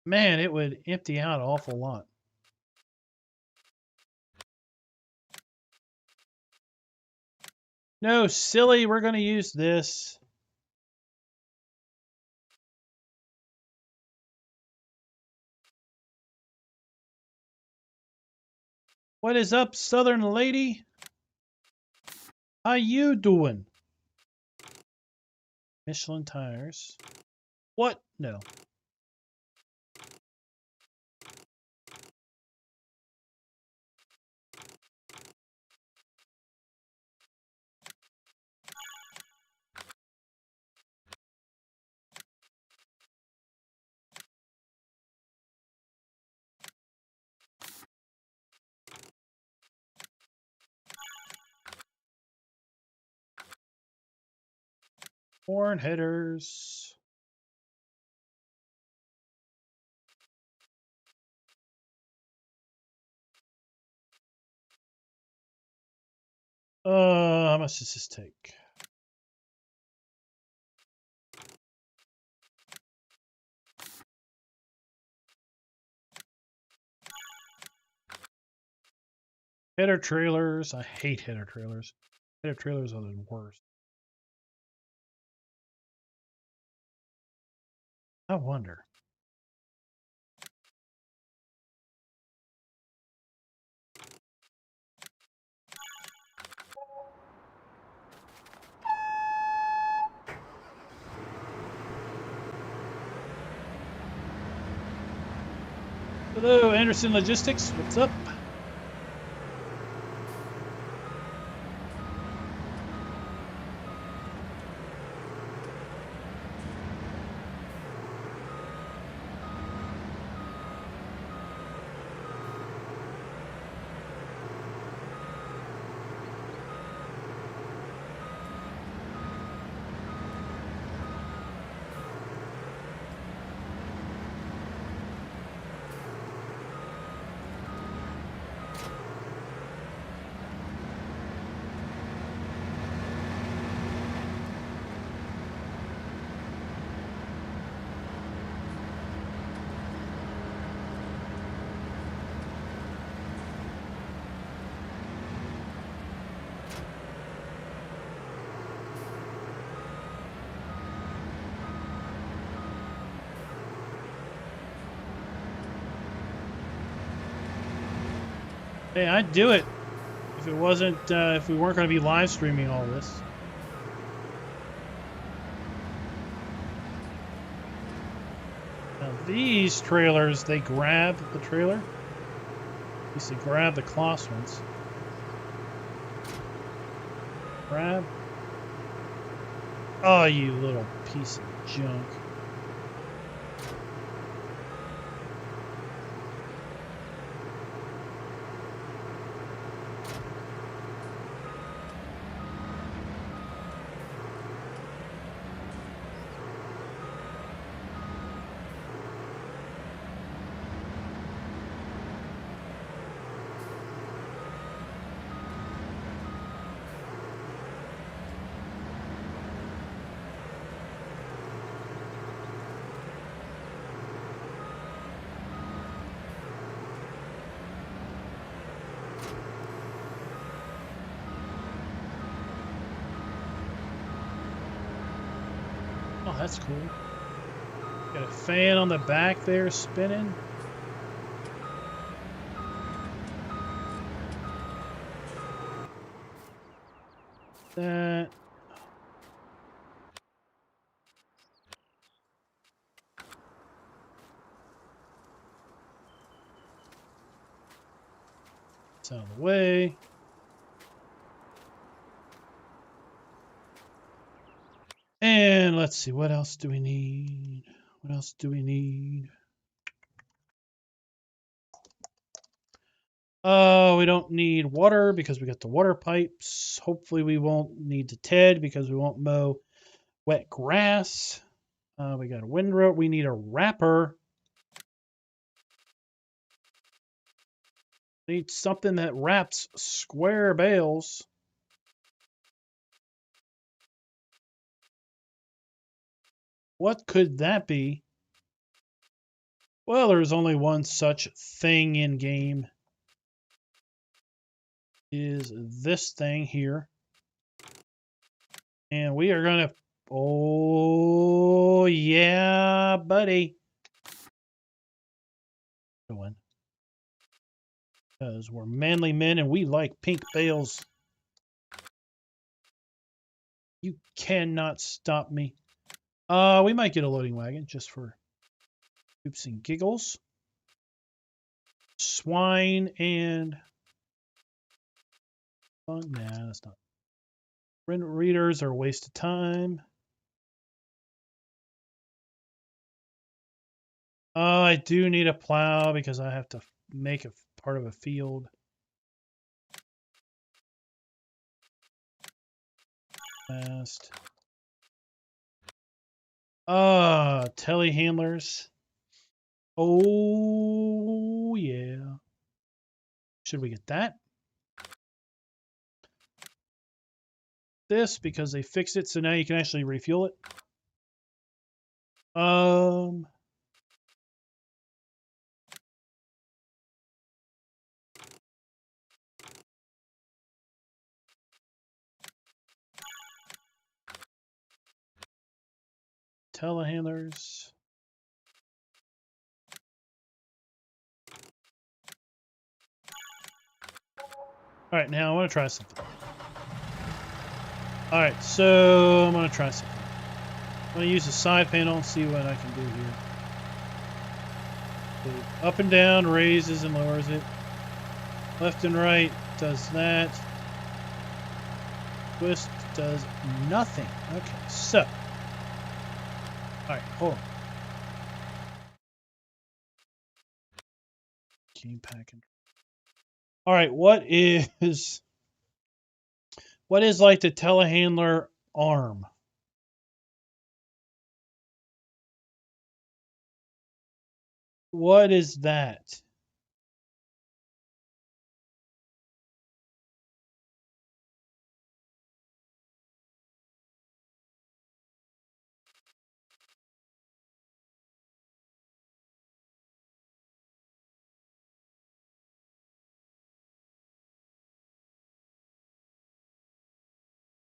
Man, it would empty out an awful lot. No, silly, we're going to use this. What is up, Southern lady? How you doing? Michelin tires. What? No. Horn headers. How much does this take? Header trailers. I hate header trailers. Header trailers are the worst. I wonder. Hello, Anderson Logistics. What's up? Hey, I'd do it if it wasn't, if we weren't going to be live streaming all this. Now these trailers, they grab the trailer. At least they grab the cloth ones. Grab. Oh, you little piece of junk. Oh, that's cool. Got a fan on the back there spinning. That. It's out of the way. And let's see, what else do we need? What else do we need? We don't need water because we got the water pipes. Hopefully we won't need the TED because we won't mow wet grass. We got a windrow. We need a wrapper. Need something that wraps square bales. What could that be? Well, there's only one such thing in game. Is this thing here. And we are going to... Oh, yeah, buddy. Going. Because we're manly men and we like pink bales. You cannot stop me. We might get a loading wagon just for oops and giggles. Swine and... Nah, that's not. Print readers are a waste of time. I do need a plow because I have to make a part of a field. Fast. Telehandlers. Oh, yeah. Should we get that? This, because they fixed it, so now you can actually refuel it. Telehandlers. All right, now I want to try something. All right, so I'm going to try something. I'm going to use the side panel and see what I can do here. So up and down raises and lowers it. Left and right does that. Twist does nothing. Okay, so. All right, hold on. Game packing. All right, what is like the telehandler arm? What is that?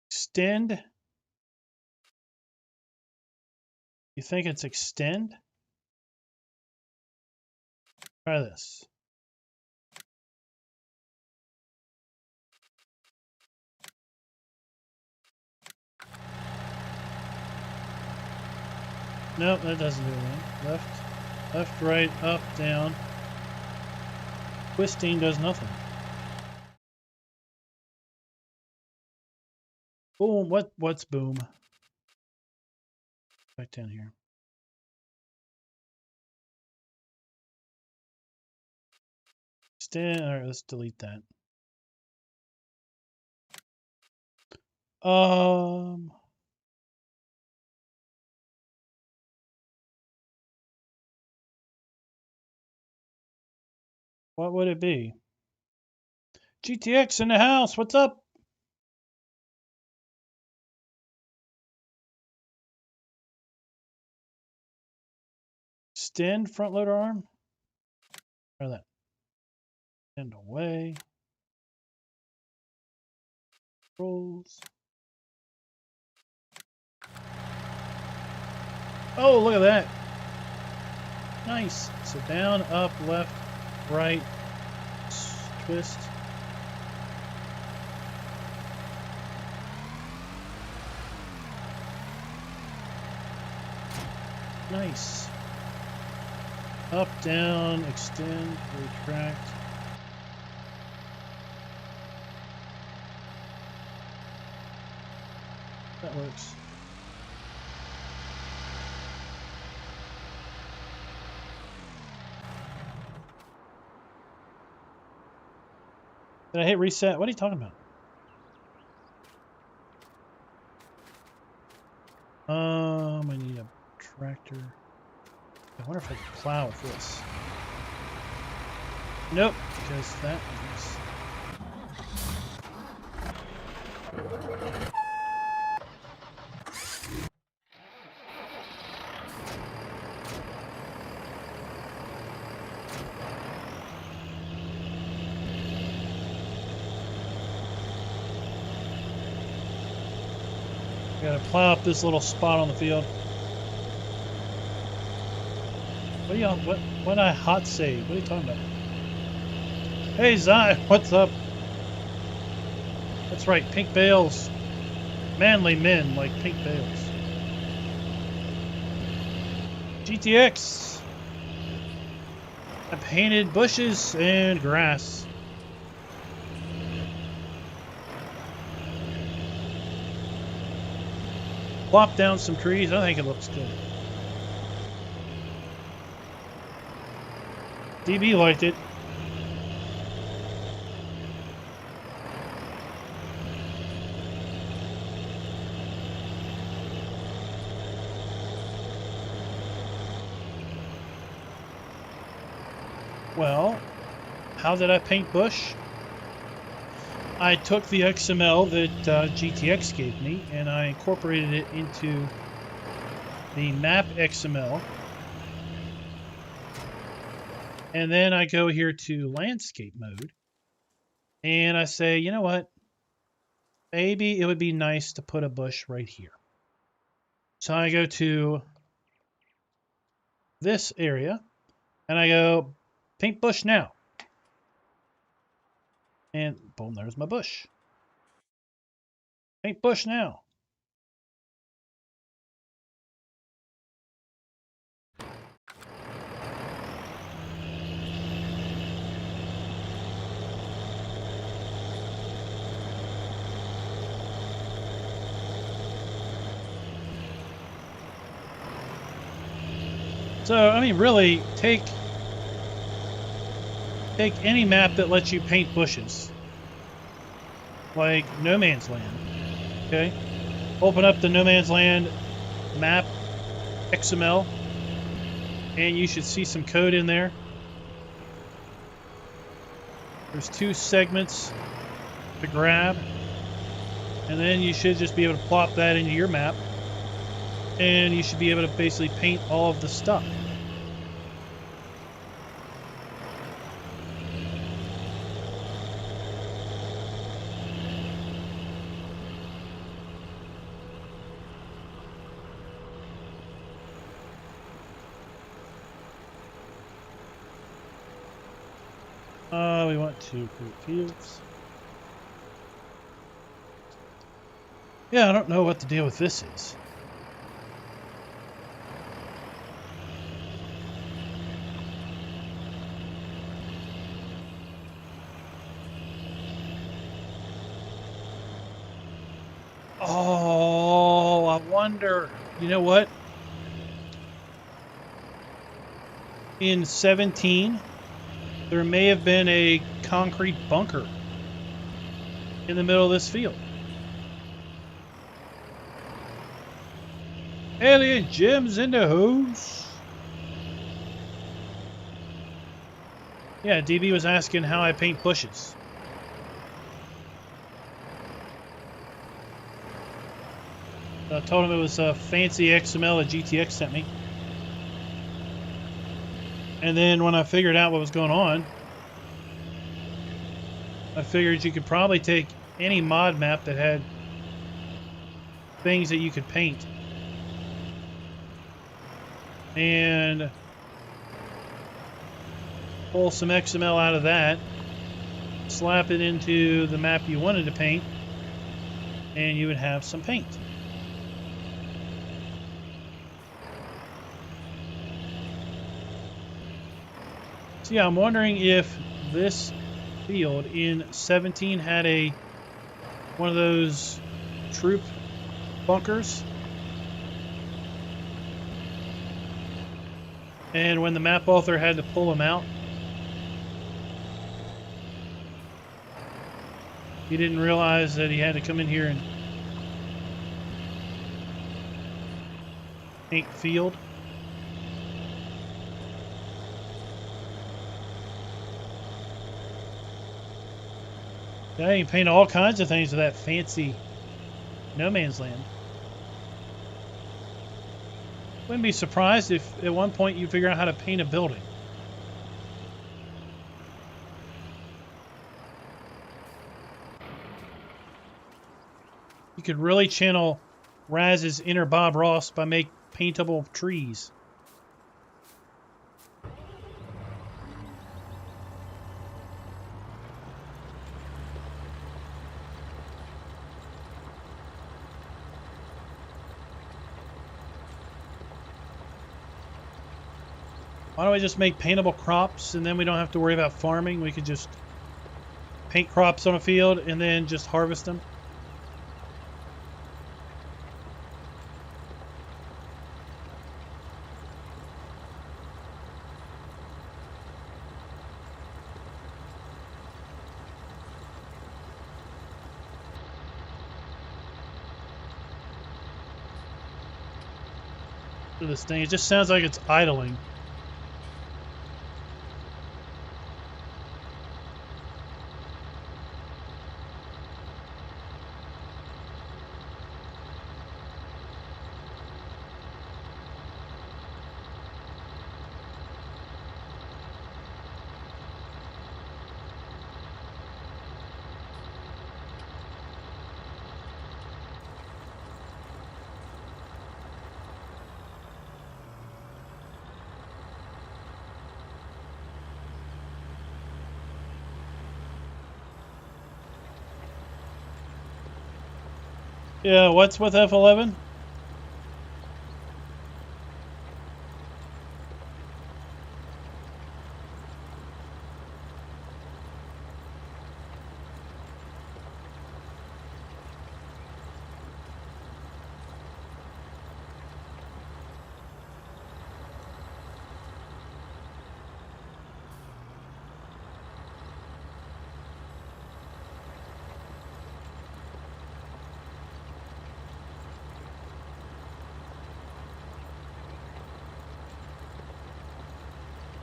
Extend? You think it's extend? Try this. Nope, that doesn't do anything. Left, right, up, down. Twisting does nothing. Boom, what's boom? Back down here. Extend, all right, let's delete that. What would it be? GTX in the house, what's up? Extend front loader arm. Try that. Extend away. Rolls. Oh, look at that. Nice. So down, up, left, right, twist. Nice. Up, down, extend, retract. That works. Did I hit reset? What are you talking about? I need a tractor. I wonder if I can plow with this. Nope, because that is... Gotta plow up this little spot on the field. What are y'all, what I hot say? What are you talking about? Hey Zai, what's up? That's right, pink bales. Manly men like pink bales. GTX. I painted bushes and grass. Plop down some trees. I think it looks good. DB liked it. Well, how did I paint bush? I took the XML that GTX gave me and I incorporated it into the map XML. And then I go here to landscape mode and I say, you know what? Maybe it would be nice to put a bush right here. So I go to this area and I go paint bush now. And boom, there's my bush. Paint bush now. So, I mean, really, take any map that lets you paint bushes. Like No Man's Land. Okay? Open up the No Man's Land map XML. And you should see some code in there. There's 2 segments to grab. And then you should just be able to plop that into your map. And you should be able to basically paint all of the stuff. We want to create fields. Yeah, I don't know what the deal with this is. Oh, I wonder. You know what? In 17, there may have been a concrete bunker in the middle of this field. Alien gems in the hose. Yeah, DB was asking how I paint bushes. I told him it was a fancy XML that GTX sent me. And then when I figured out what was going on, I figured you could probably take any mod map that had things that you could paint and pull some XML out of that, slap it into the map you wanted to paint, and you would have some paint. So yeah, I'm wondering if this field in 17 had one of those troop bunkers. And when the map author had to pull them out, he didn't realize that he had to come in here and paint field. Yeah, you can paint all kinds of things with that fancy No Man's Land. Wouldn't be surprised if at one point you figure out how to paint a building. You could really channel Raz's inner Bob Ross by making paintable trees. Why don't we just make paintable crops and then we don't have to worry about farming? We could just paint crops on a field and then just harvest them. This thing, it just sounds like it's idling. Yeah, what's with F11?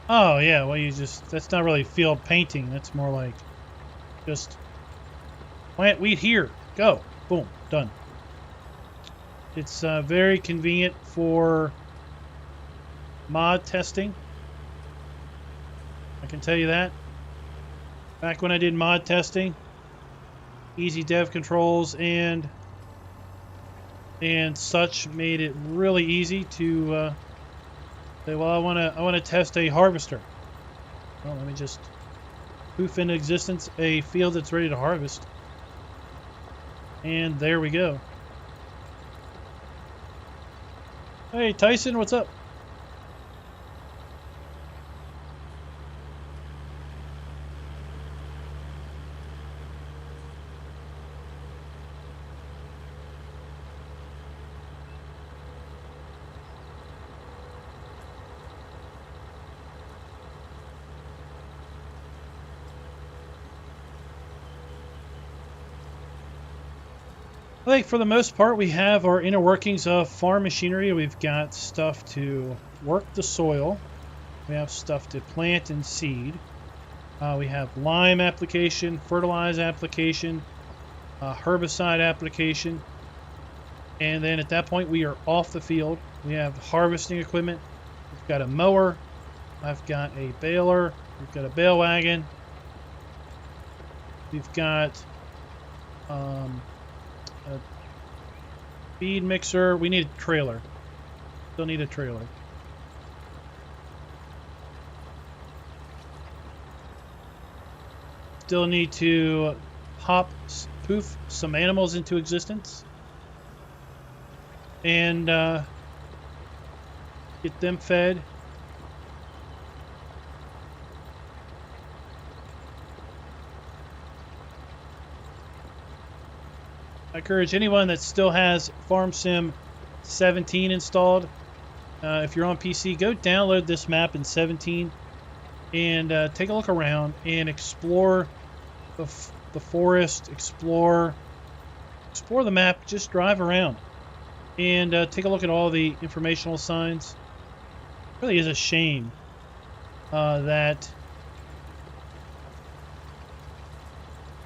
Oh, yeah, well, that's not really field painting. That's more like just plant wheat here. Go. Boom. Done. It's very convenient for mod testing. I can tell you that. Back when I did mod testing, easy dev controls and such made it really easy to say, well, I want to test a harvester. Well, let me just poof into existence a field that's ready to harvest. And there we go. Hey, Tyson, what's up? I think for the most part, we have our inner workings of farm machinery. We've got stuff to work the soil. We have stuff to plant and seed. We have lime application, fertilize application, herbicide application. And then at that point, we are off the field. We have harvesting equipment. We've got a mower. I've got a baler. We've got a bale wagon. We've got a feed mixer. We need a trailer. Still need a trailer. Still need to poof some animals into existence. And get them fed. I encourage anyone that still has Farm Sim 17 installed. If you're on PC, go download this map in 17 and take a look around and explore the forest, explore the map. Just drive around and take a look at all the informational signs. It really is a shame that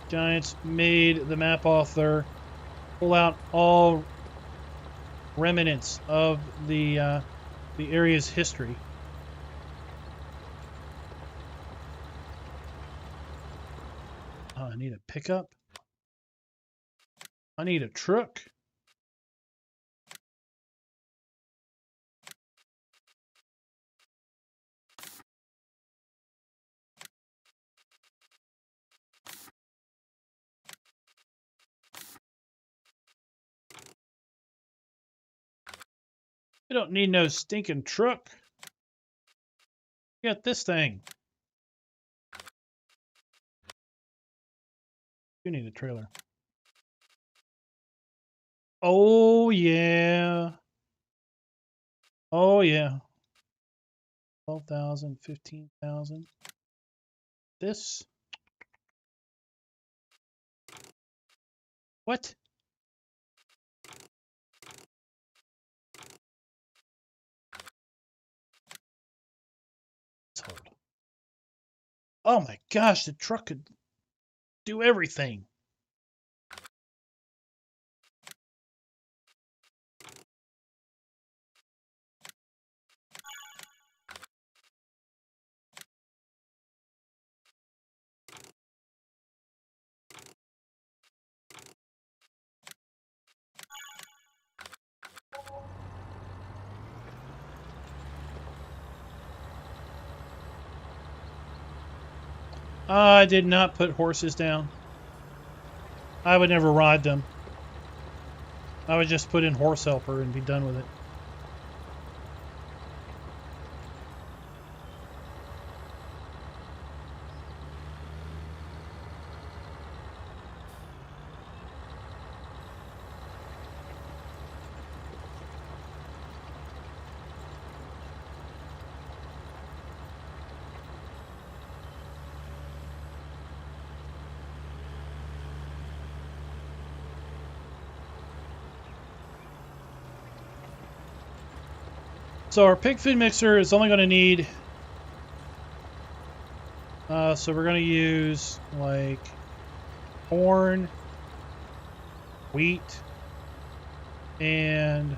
Giants made the map author pull out all remnants of the area's history. I need a pickup. I need a truck. You don't need no stinking truck. You got this thing. You need a trailer. Oh, yeah. Oh, yeah. 12,000, 15,000. This. What? Oh my gosh, the truck could do everything. I did not put horses down. I would never ride them. I would just put in horse helper and be done with it. So our pig food mixer is only going to need, so we're going to use like corn, wheat, and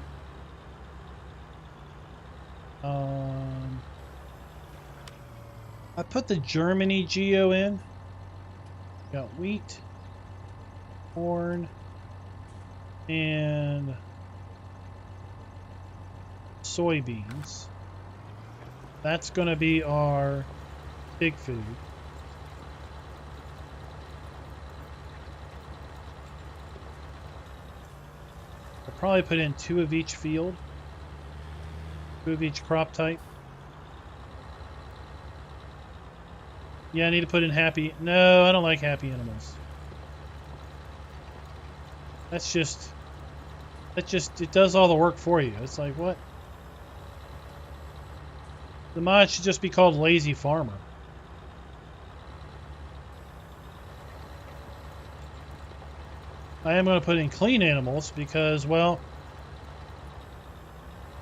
I put the Germany geo in. Got wheat, corn, and soybeans. That's going to be our pig food. I'll probably put in 2 of each field, 2 of each crop type. Yeah, I need to put in happy. No, I don't like happy animals. That's just, it does all the work for you. It's like, what? The mod should just be called Lazy Farmer. I am going to put in clean animals because, well,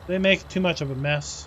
they make too much of a mess.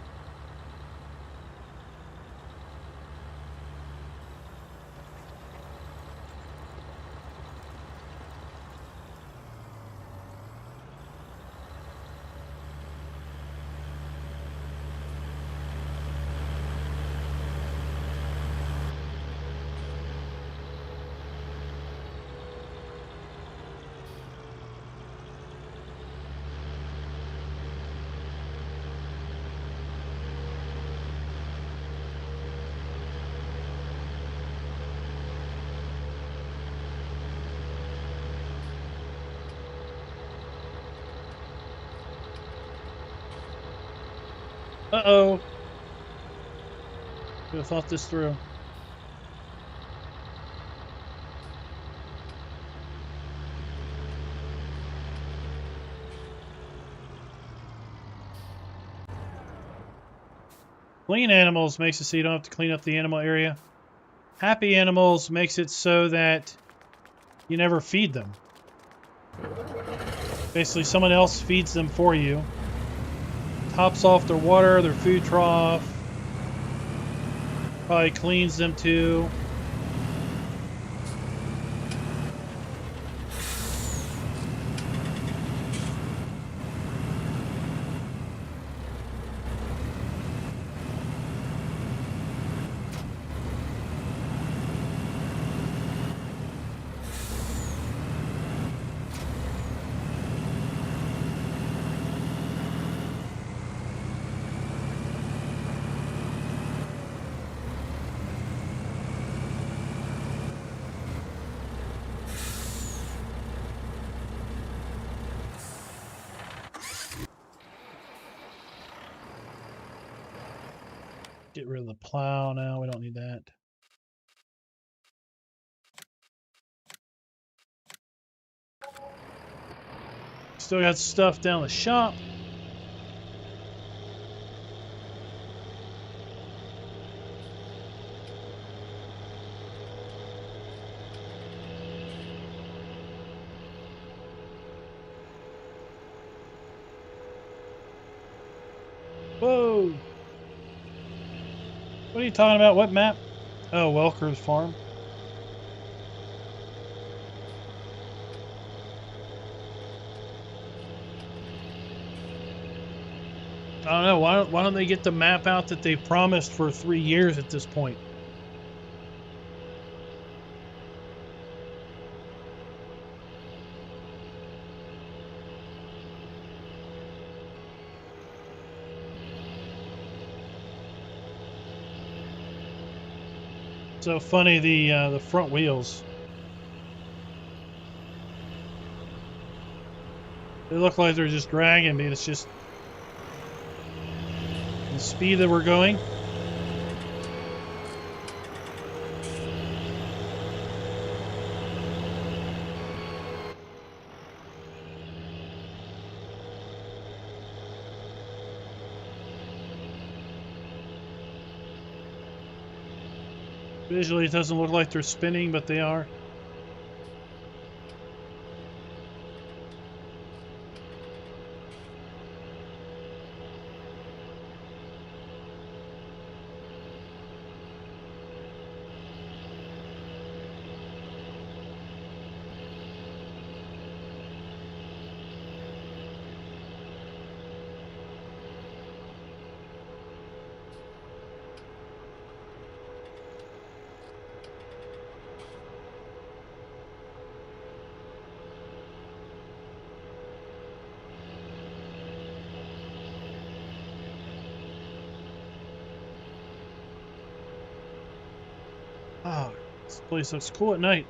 Uh-oh. Should have thought this through. Clean animals makes it so you don't have to clean up the animal area. Happy animals makes it so that you never feed them. Basically, someone else feeds them for you. Tops off their water, their food trough. Probably cleans them too. Get rid of the plow now. We don't need that. Still got stuff down the shop. Whoa! What are you talking about? What map? Oh, Welker's farm. I don't know. Why don't they get the map out that they promised for 3 years at this point? So funny, the front wheels. They look like they're just dragging me. It's just the speed that we're going. Visually, it doesn't look like they're spinning, but they are. Oh, this place looks cool at night.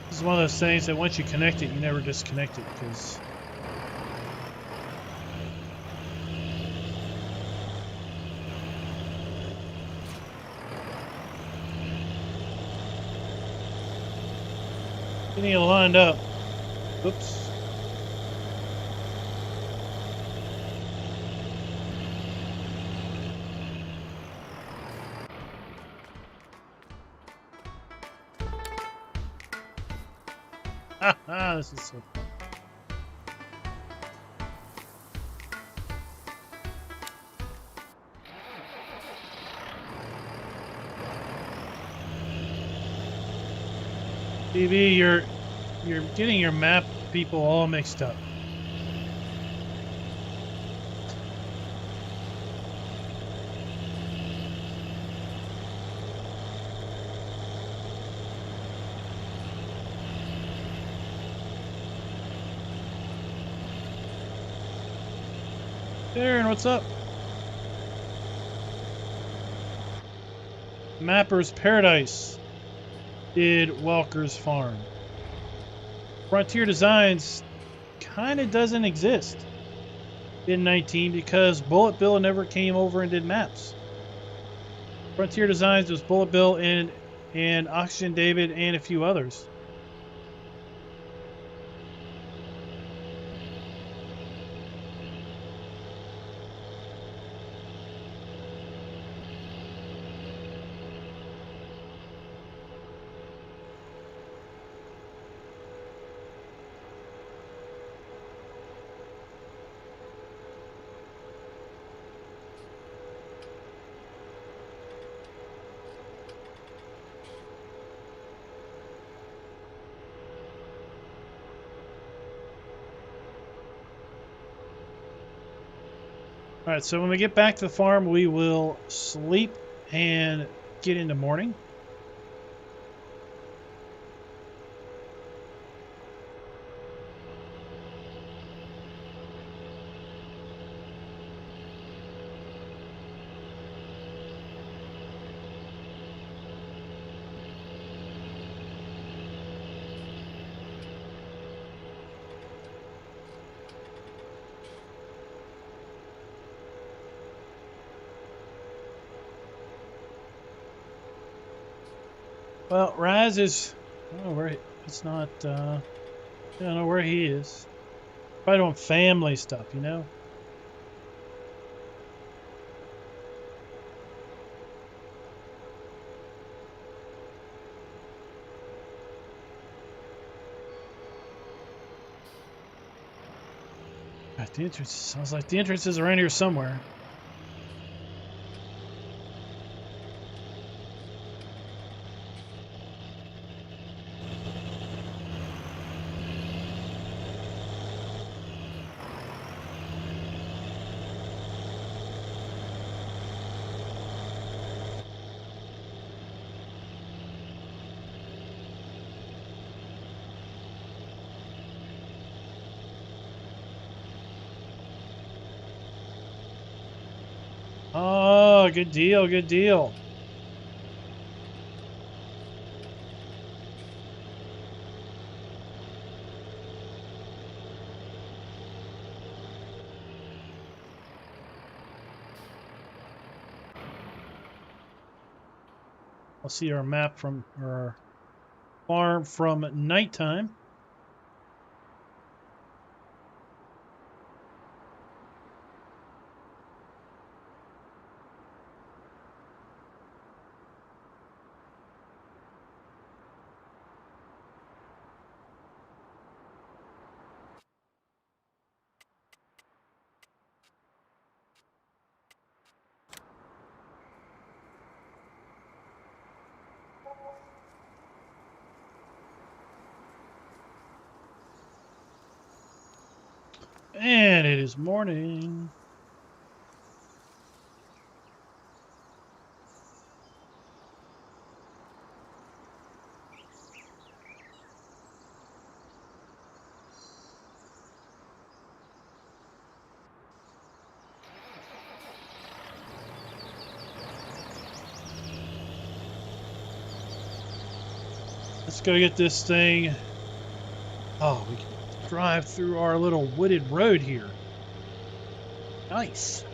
This is one of those things that once you connect it, you never disconnect it because getting it lined up. Oops. This is so fun. TV, you're getting your map people all mixed up. Darren, what's up? Mapper's Paradise did Welker's Farm. Frontier Designs kind of doesn't exist in 19 because Bullet Bill never came over and did maps. Frontier Designs was Bullet Bill and Oxygen David and a few others. All right, so when we get back to the farm, we will sleep and get into morning. Well, Raz is, I don't know where it's not, I don't know where he is. Probably doing family stuff, you know? God, the entrance, sounds like the entrance is around here somewhere. Oh, good deal, good deal. I'll see our map from our farm from nighttime. And it is morning. Let's go get this thing. Oh, we can drive through our little wooded road here. Nice.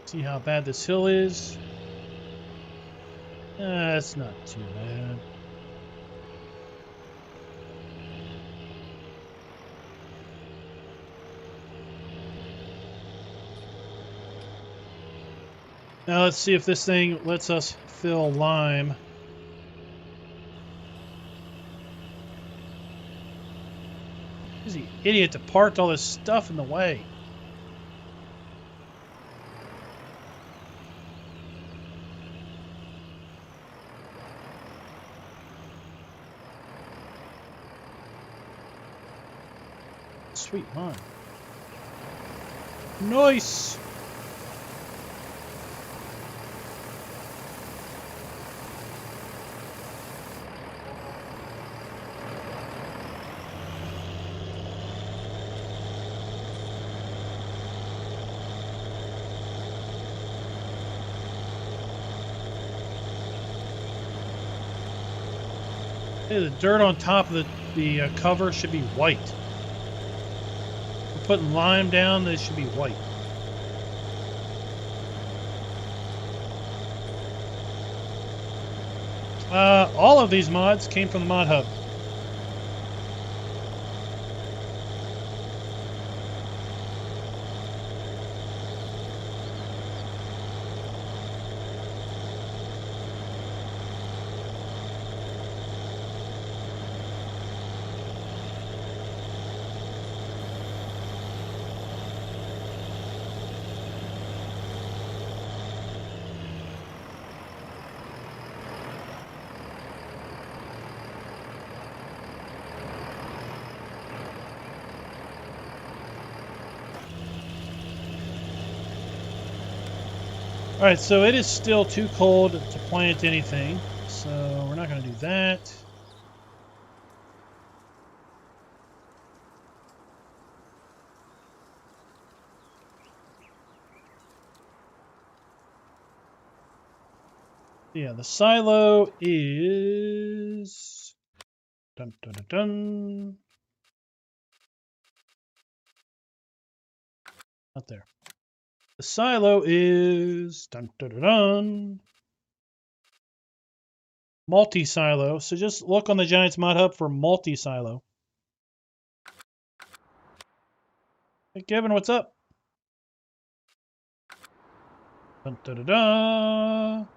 See how bad this hill is. It's not too bad. Now let's see if this thing lets us fill lime. Who's the idiot that parked all this stuff in the way? Sweet lime. Nice! Hey, the dirt on top of the cover should be white. We're putting lime down, they should be white. All of these mods came from the Mod Hub. Alright, so it is still too cold to plant anything, so we're not going to do that. Yeah, the silo is... Dun, dun, dun, dun. Not there. The silo is dun, dun, dun, dun, multi-silo. So just look on the Giants Mod Hub for multi-silo. Hey, Kevin, what's up? Dun, dun, dun, dun.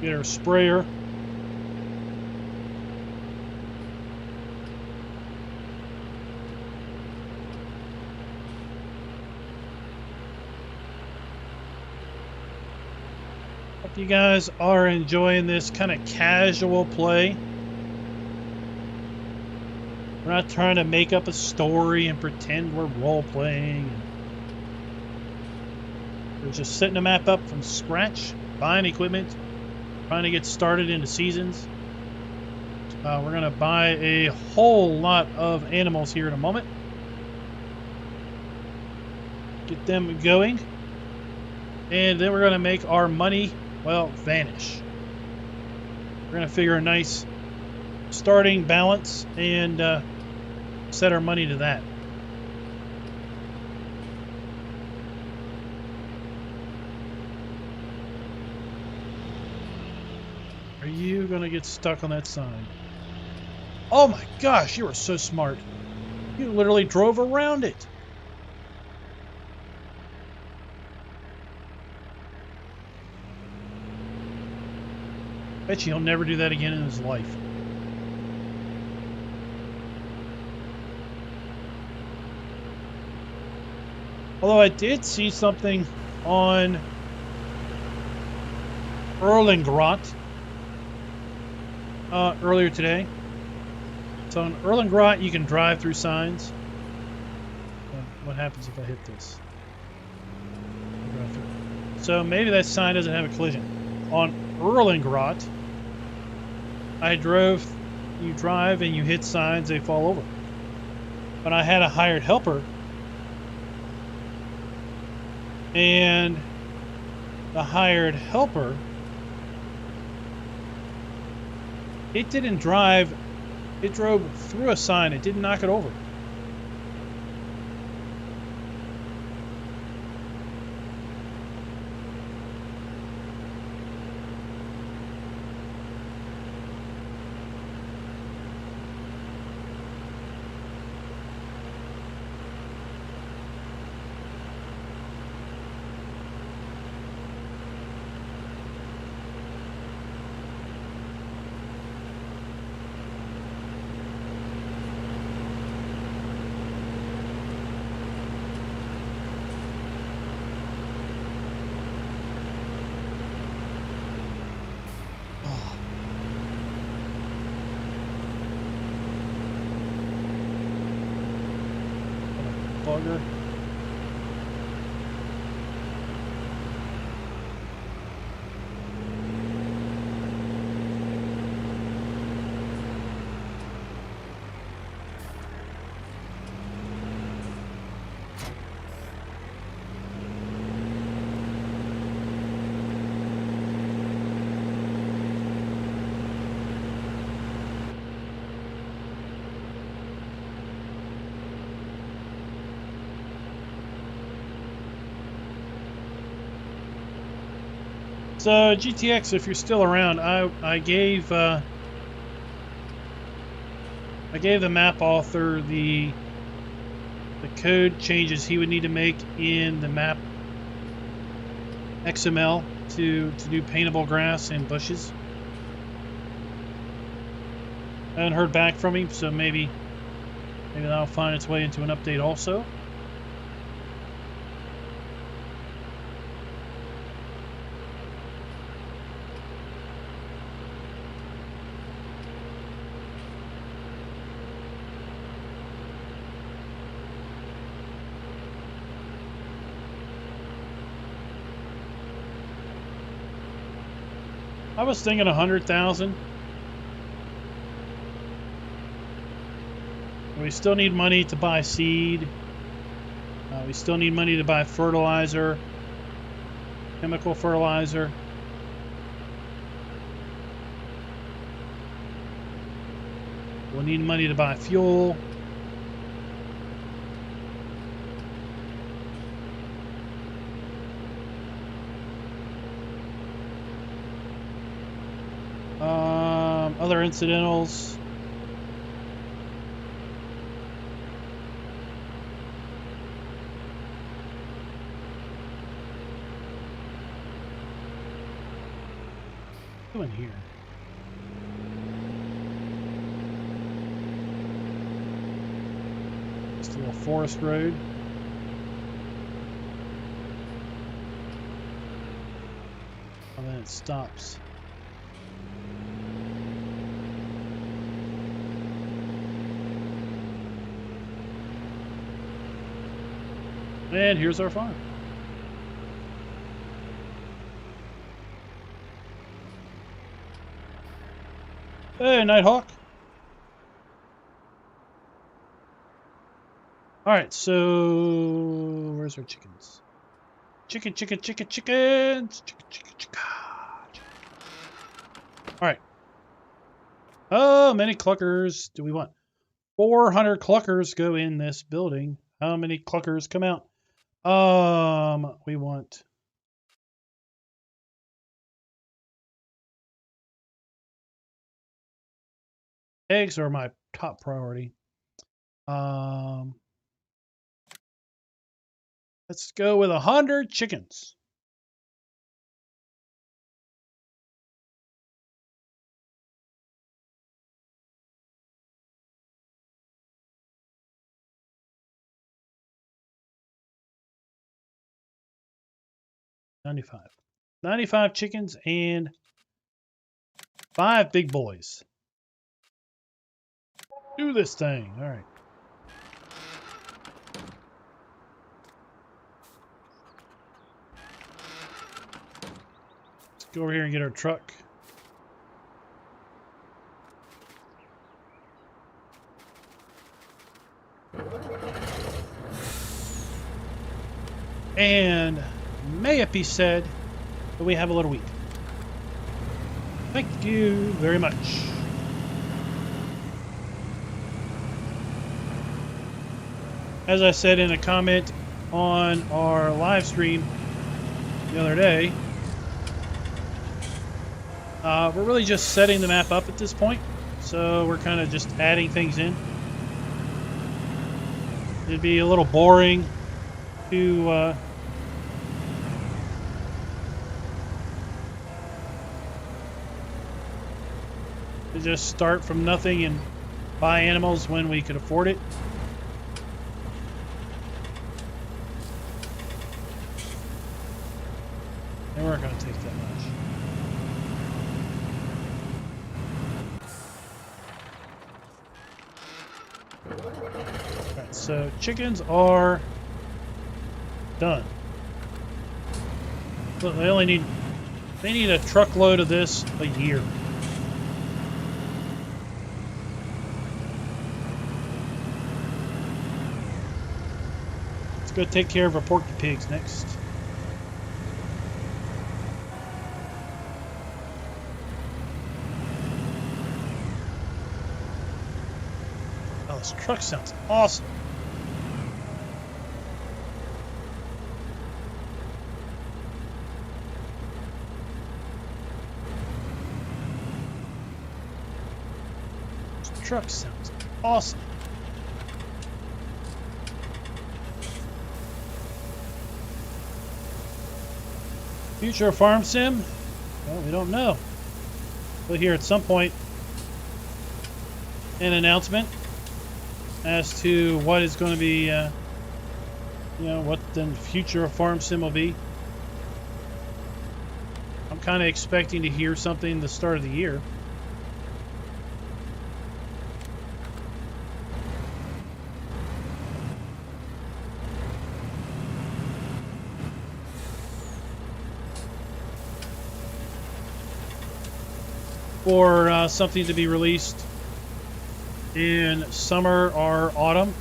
Get our sprayer. Hope you guys are enjoying this kind of casual play. We're not trying to make up a story and pretend we're role-playing. We're just setting a map up from scratch, buying equipment, trying to get started into seasons. We're going to buy a whole lot of animals here in a moment. Get them going. And then we're going to make our money, well, vanish. We're going to figure a nice starting balance and set our money to that. Are you going to get stuck on that sign? Oh my gosh, you are so smart. You literally drove around it. Bet you he'll never do that again in his life. Although I did see something on Erlengrot earlier today. So in Erlengrot, you can drive through signs. What happens if I hit this? So maybe that sign doesn't have a collision. On Erlengrot, you drive and you hit signs, they fall over. But I had a hired helper, and the hired helper, it didn't drive. It drove through a sign. It didn't knock it over. Bugger. So GTX, if you're still around, I gave the map author the code changes he would need to make in the map XML to do paintable grass and bushes. I haven't heard back from him, so maybe that'll find its way into an update also. I was thinking 100,000. We still need money to buy seed. We still need money to buy fertilizer, chemical fertilizer. We'll need money to buy fuel. Other incidentals. What's going here? Just a little forest road. And then it stops. And here's our farm. Hey, Nighthawk. All right, so where's our chickens? Chickens. All right. How many cluckers do we want? 400 cluckers go in this building. How many cluckers come out? We want eggs are my top priority. Let's go with 100 chickens. $95 chickens and 5 big boys. Do this thing. All right. Let's go over here and get our truck. And may it be said that we have a little wheat. Thank you very much. As I said in a comment on our live stream the other day, we're really just setting the map up at this point. So we're kind of just adding things in. It'd be a little boring to just start from nothing and buy animals when we could afford it. They weren't going to take that much. Alright, so chickens are done. Look, they need a truckload of this a year. Let's go take care of our porky pigs next. Oh, this truck sounds awesome. This truck sounds awesome. Future farm sim? Well, we don't know. We'll hear at some point an announcement as to what is going to be, what the future of farm sim will be. I'm kind of expecting to hear something the start of the year. Or something to be released in summer or autumn.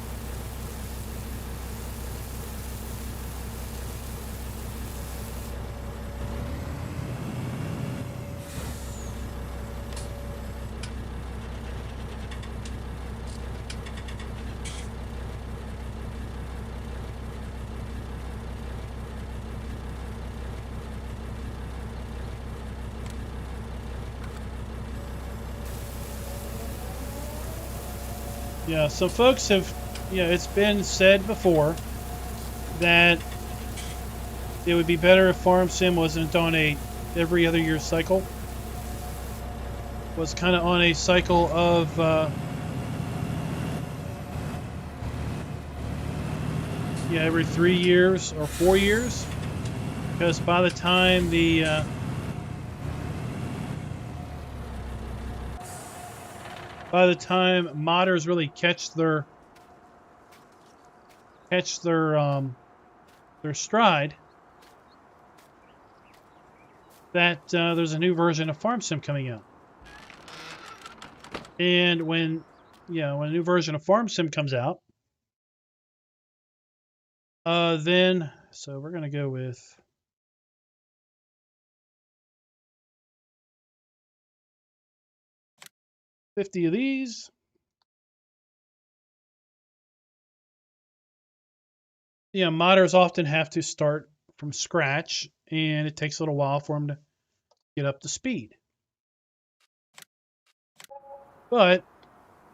Yeah, so folks have, it's been said before that it would be better if Farm Sim wasn't on a every other year cycle. Was kind of on a cycle of every 3 years or 4 years, because by the time the modders really catch their their stride that there's a new version of Farm Sim coming out. And when a new version of Farm Sim comes out, then so we're gonna go with $50 of these. Modders often have to start from scratch, and it takes a little while for them to get up to speed. But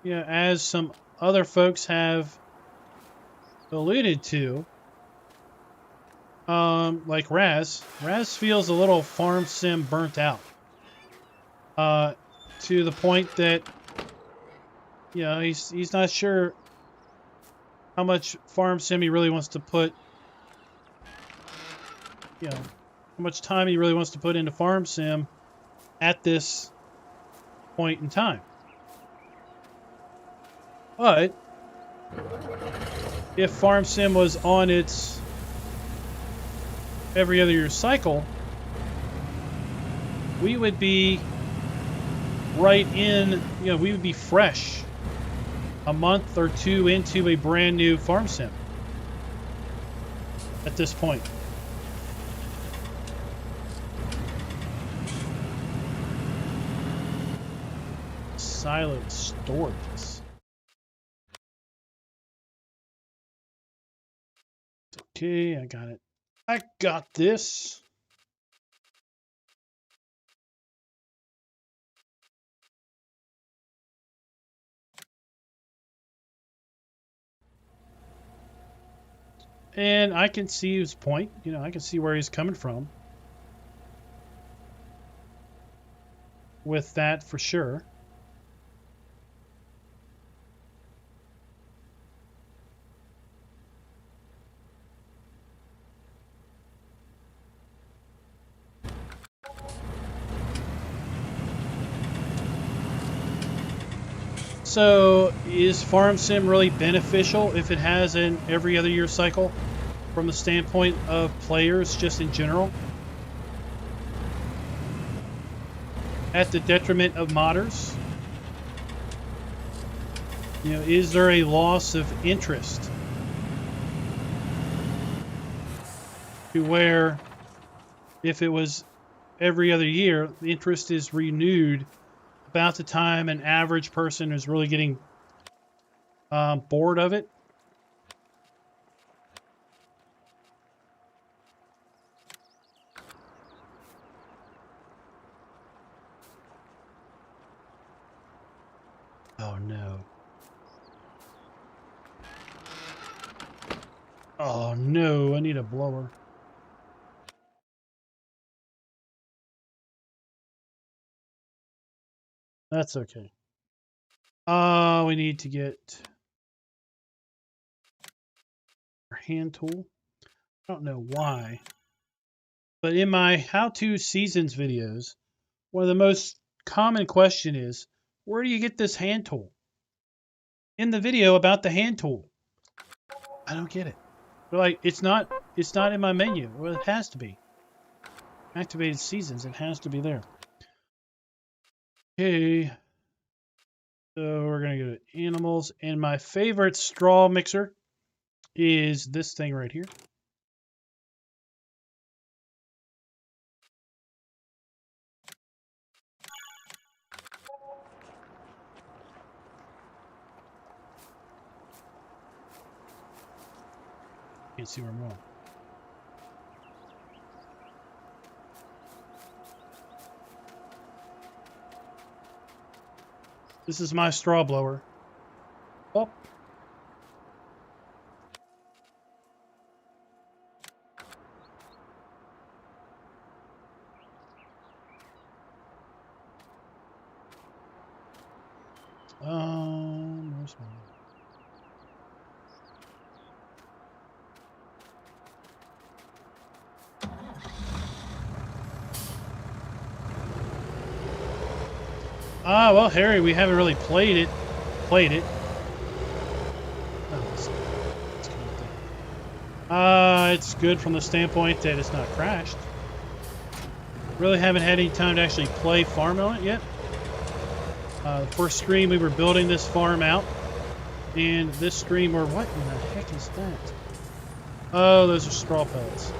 as some other folks have alluded to, like Raz feels a little Farm Sim burnt out, to the point that he's not sure how much Farm Sim he really wants to put, how much time he really wants to put into Farm Sim at this point in time. But if Farm Sim was on its every other year cycle, we would be right in, we would be fresh a month or two into a brand new Farm Sim at this point. Silent stories. Okay, I got it. I got this. And I can see his point. I can see where he's coming from with that for sure. So is Farm Sim really beneficial if it has an every other year cycle from the standpoint of players just in general? At the detriment of modders? Is there a loss of interest to where if it was every other year, the interest is renewed about the time an average person is really getting bored of it? Oh no. Oh no, I need a blower. That's okay. We need to get our hand tool. I don't know why, but in my how-to seasons videos, one of the most common question is, where do you get this hand tool? In the video about the hand tool. I don't get it. But like, it's not in my menu. Well, it has to be. Activated seasons, it has to be there. Okay. So we're gonna go to animals, and my favorite straw mixer is this thing right here. Can't see where I'm going. This is my straw blower. Oh. Where's my... Well, Harry, we haven't really played it. Oh, it's good from the standpoint that it's not crashed. Really haven't had any time to actually play farm on it yet. The first stream we were building this farm out, and this stream, or what in the heck is that? Oh, those are straw pellets.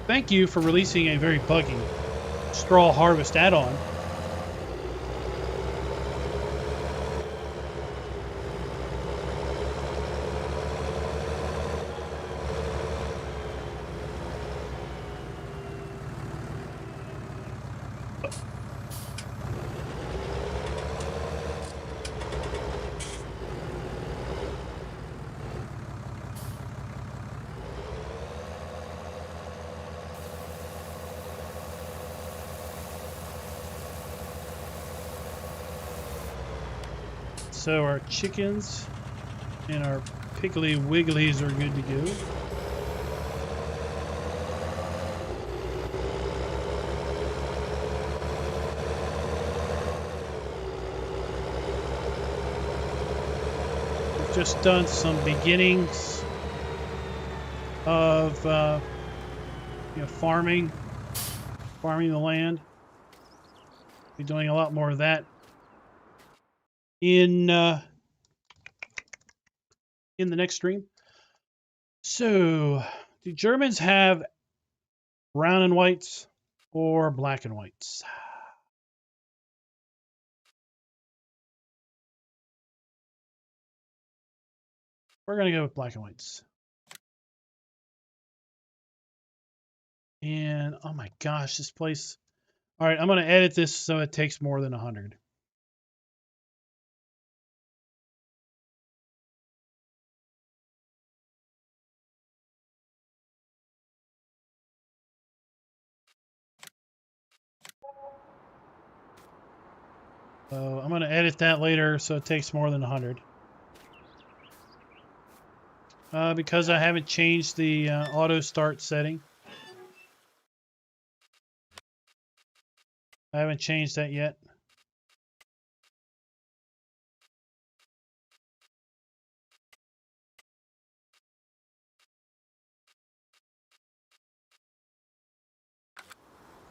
Thank you for releasing a very buggy straw harvest add-on. So our chickens and our Piggly Wigglies are good to go. We've just done some beginnings of farming the land. Be doing a lot more of that in the next stream. So, do Germans have brown and whites or black and whites? We're going to go with black and whites. And, oh my gosh, this place. All right, I'm going to edit this so it takes more than 100. So I'm going to edit that later so it takes more than 100. Because I haven't changed the auto start setting. I haven't changed that yet.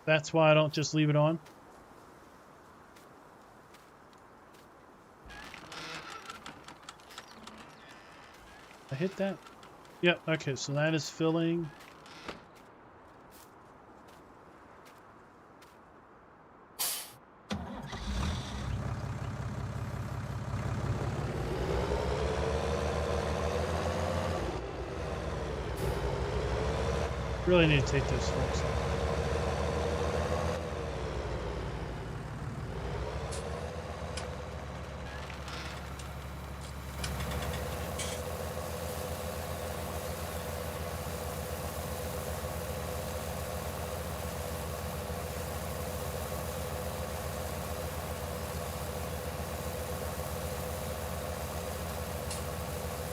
That's why I don't just leave it on. I hit that? Yep, okay, so that is filling. Really need to take those forks off.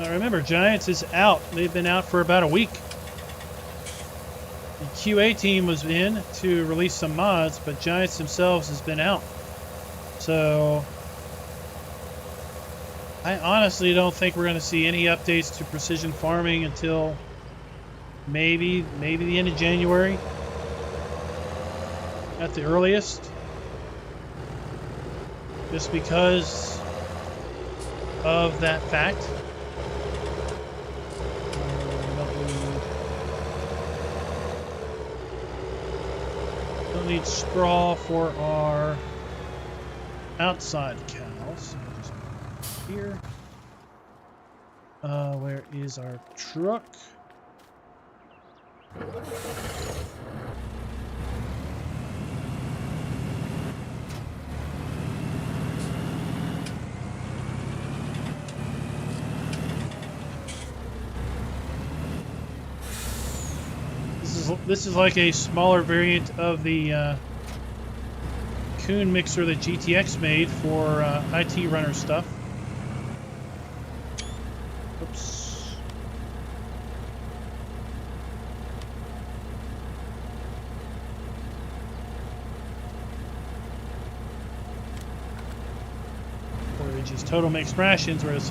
Now remember, Giants is out. They've been out for about a week. The QA team was in to release some mods, but Giants themselves has been out. So I honestly don't think we're going to see any updates to precision farming until maybe the end of January at the earliest. Just because of that fact. Don't need straw for our outside cows. Just here. Where is our truck? This is like a smaller variant of the Coon mixer that GTX made for IT runner stuff. Oops. Forage is total mixed rations, whereas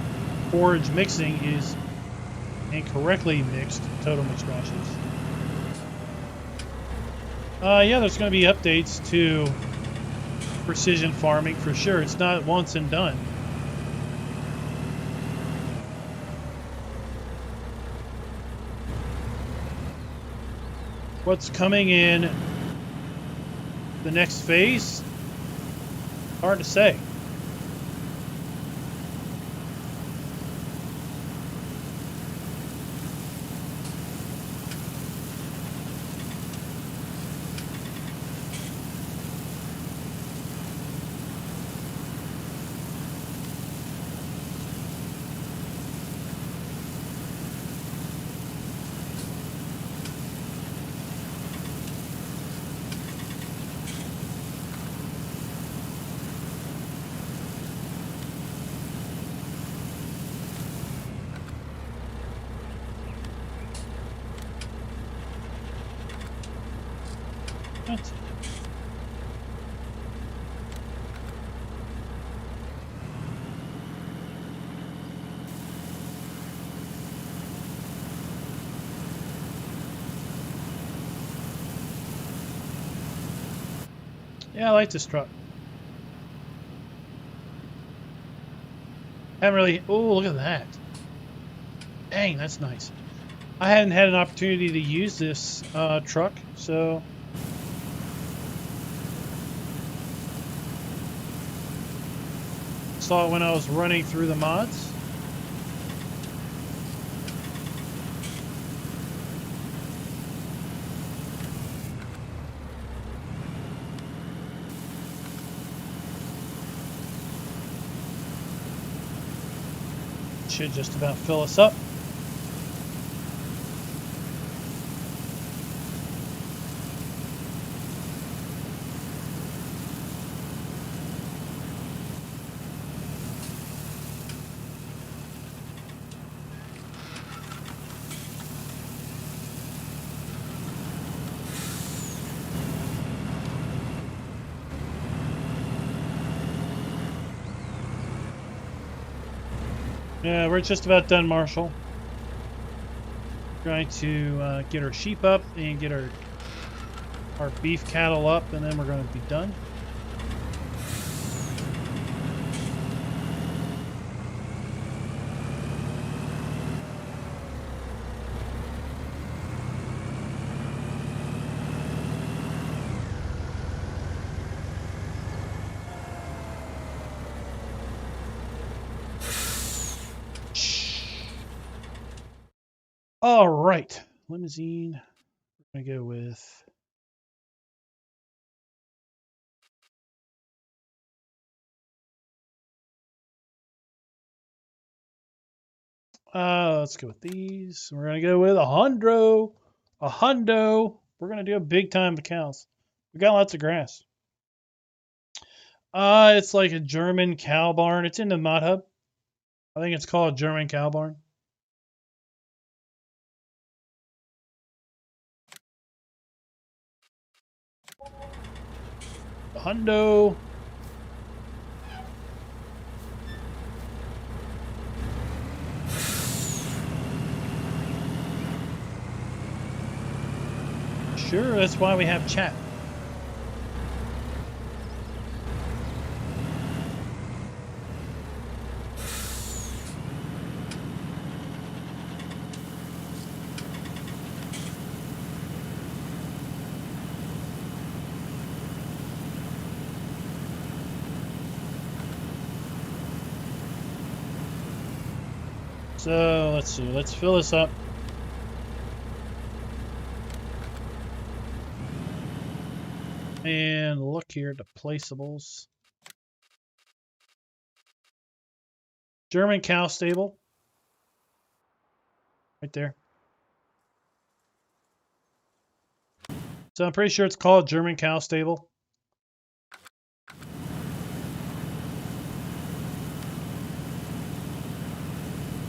forage mixing is incorrectly mixed total mixed rations. Yeah, there's going to be updates to precision farming for sure. It's not once and done. What's coming in the next phase? Hard to say. What? Yeah, I like this truck. Haven't really... Oh, look at that. Dang, that's nice. I hadn't had an opportunity to use this truck, so... Saw it when I was running through the mods. Should just about fill us up. Yeah, we're just about done, Marshall. Trying to get our sheep up and get our beef cattle up, and then we're going to be done. All right, limousine. We're gonna go with let's go with these. We're gonna go with a hundo. A hundo. We're gonna do a big time of cows. We got lots of grass. It's like a German cow barn. It's in the mod hub. I think it's called German cow barn. A hundo. Sure, that's why we have chat. So let's see. Let's fill this up. And look here to placeables. German cow stable. Right there. So I'm pretty sure it's called German cow stable.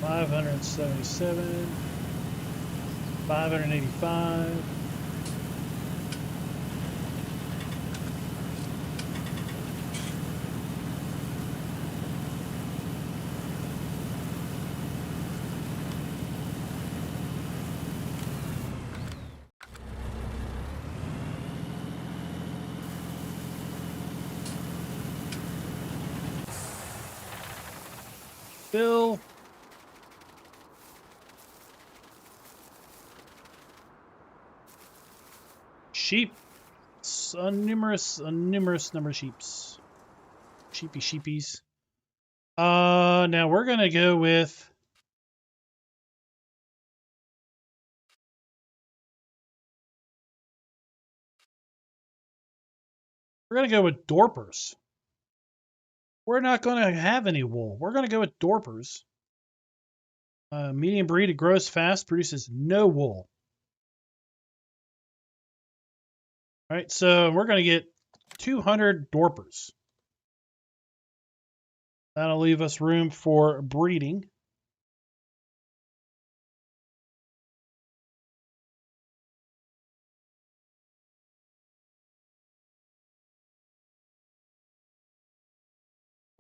$577, $585. Bill. Sheep. A numerous number of sheeps. Sheepies. Now we're gonna go with Dorpers. We're not gonna have any wool. We're gonna go with Dorpers. Medium breed, it grows fast, produces no wool. All right, so we're gonna get 200 Dorpers. That'll leave us room for breeding.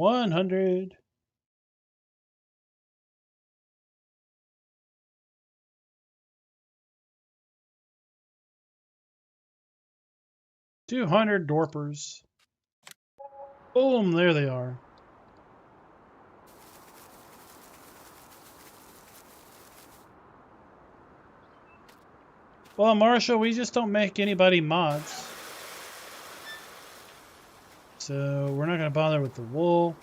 $100. $200 Dorpers. Boom, there they are. Well, Marshall, we just don't make anybody mods. So we're not going to bother with the wool.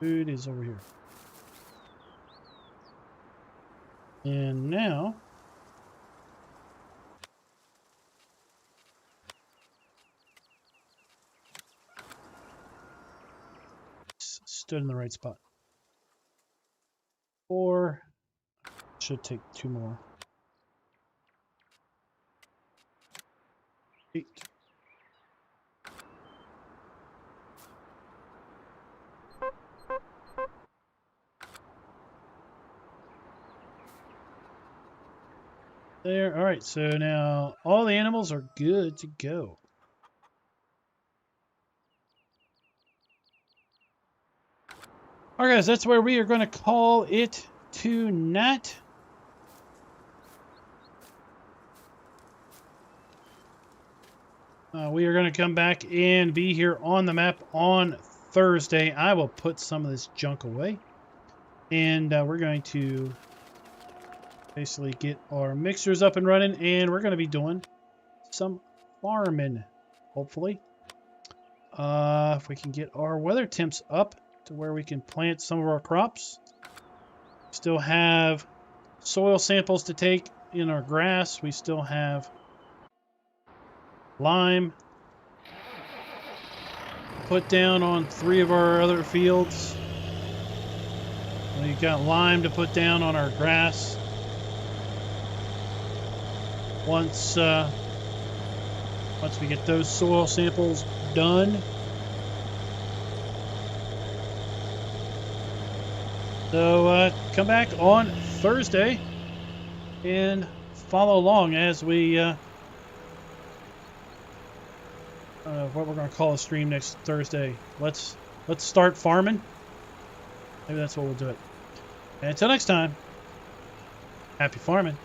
Food is over here. And now stood in the right spot. 4 should take 2 more. 8. There. All right, so now all the animals are good to go. All right, guys, that's where we are going to call it tonight. We are going to come back and be here on the map on Thursday. I will put some of this junk away. And we're going to basically get our mixers up and running. And we're going to be doing some farming, hopefully. If we can get our weather temps up to where we can plant some of our crops. Still have soil samples to take in our grass. We still have lime put down on 3 of our other fields. We've got lime to put down on our grass. Once we get those soil samples done. So come back on Thursday and follow along as we what we're going to call a stream next Thursday. Let's start farming. Maybe that's what we'll do it. And until next time, happy farming.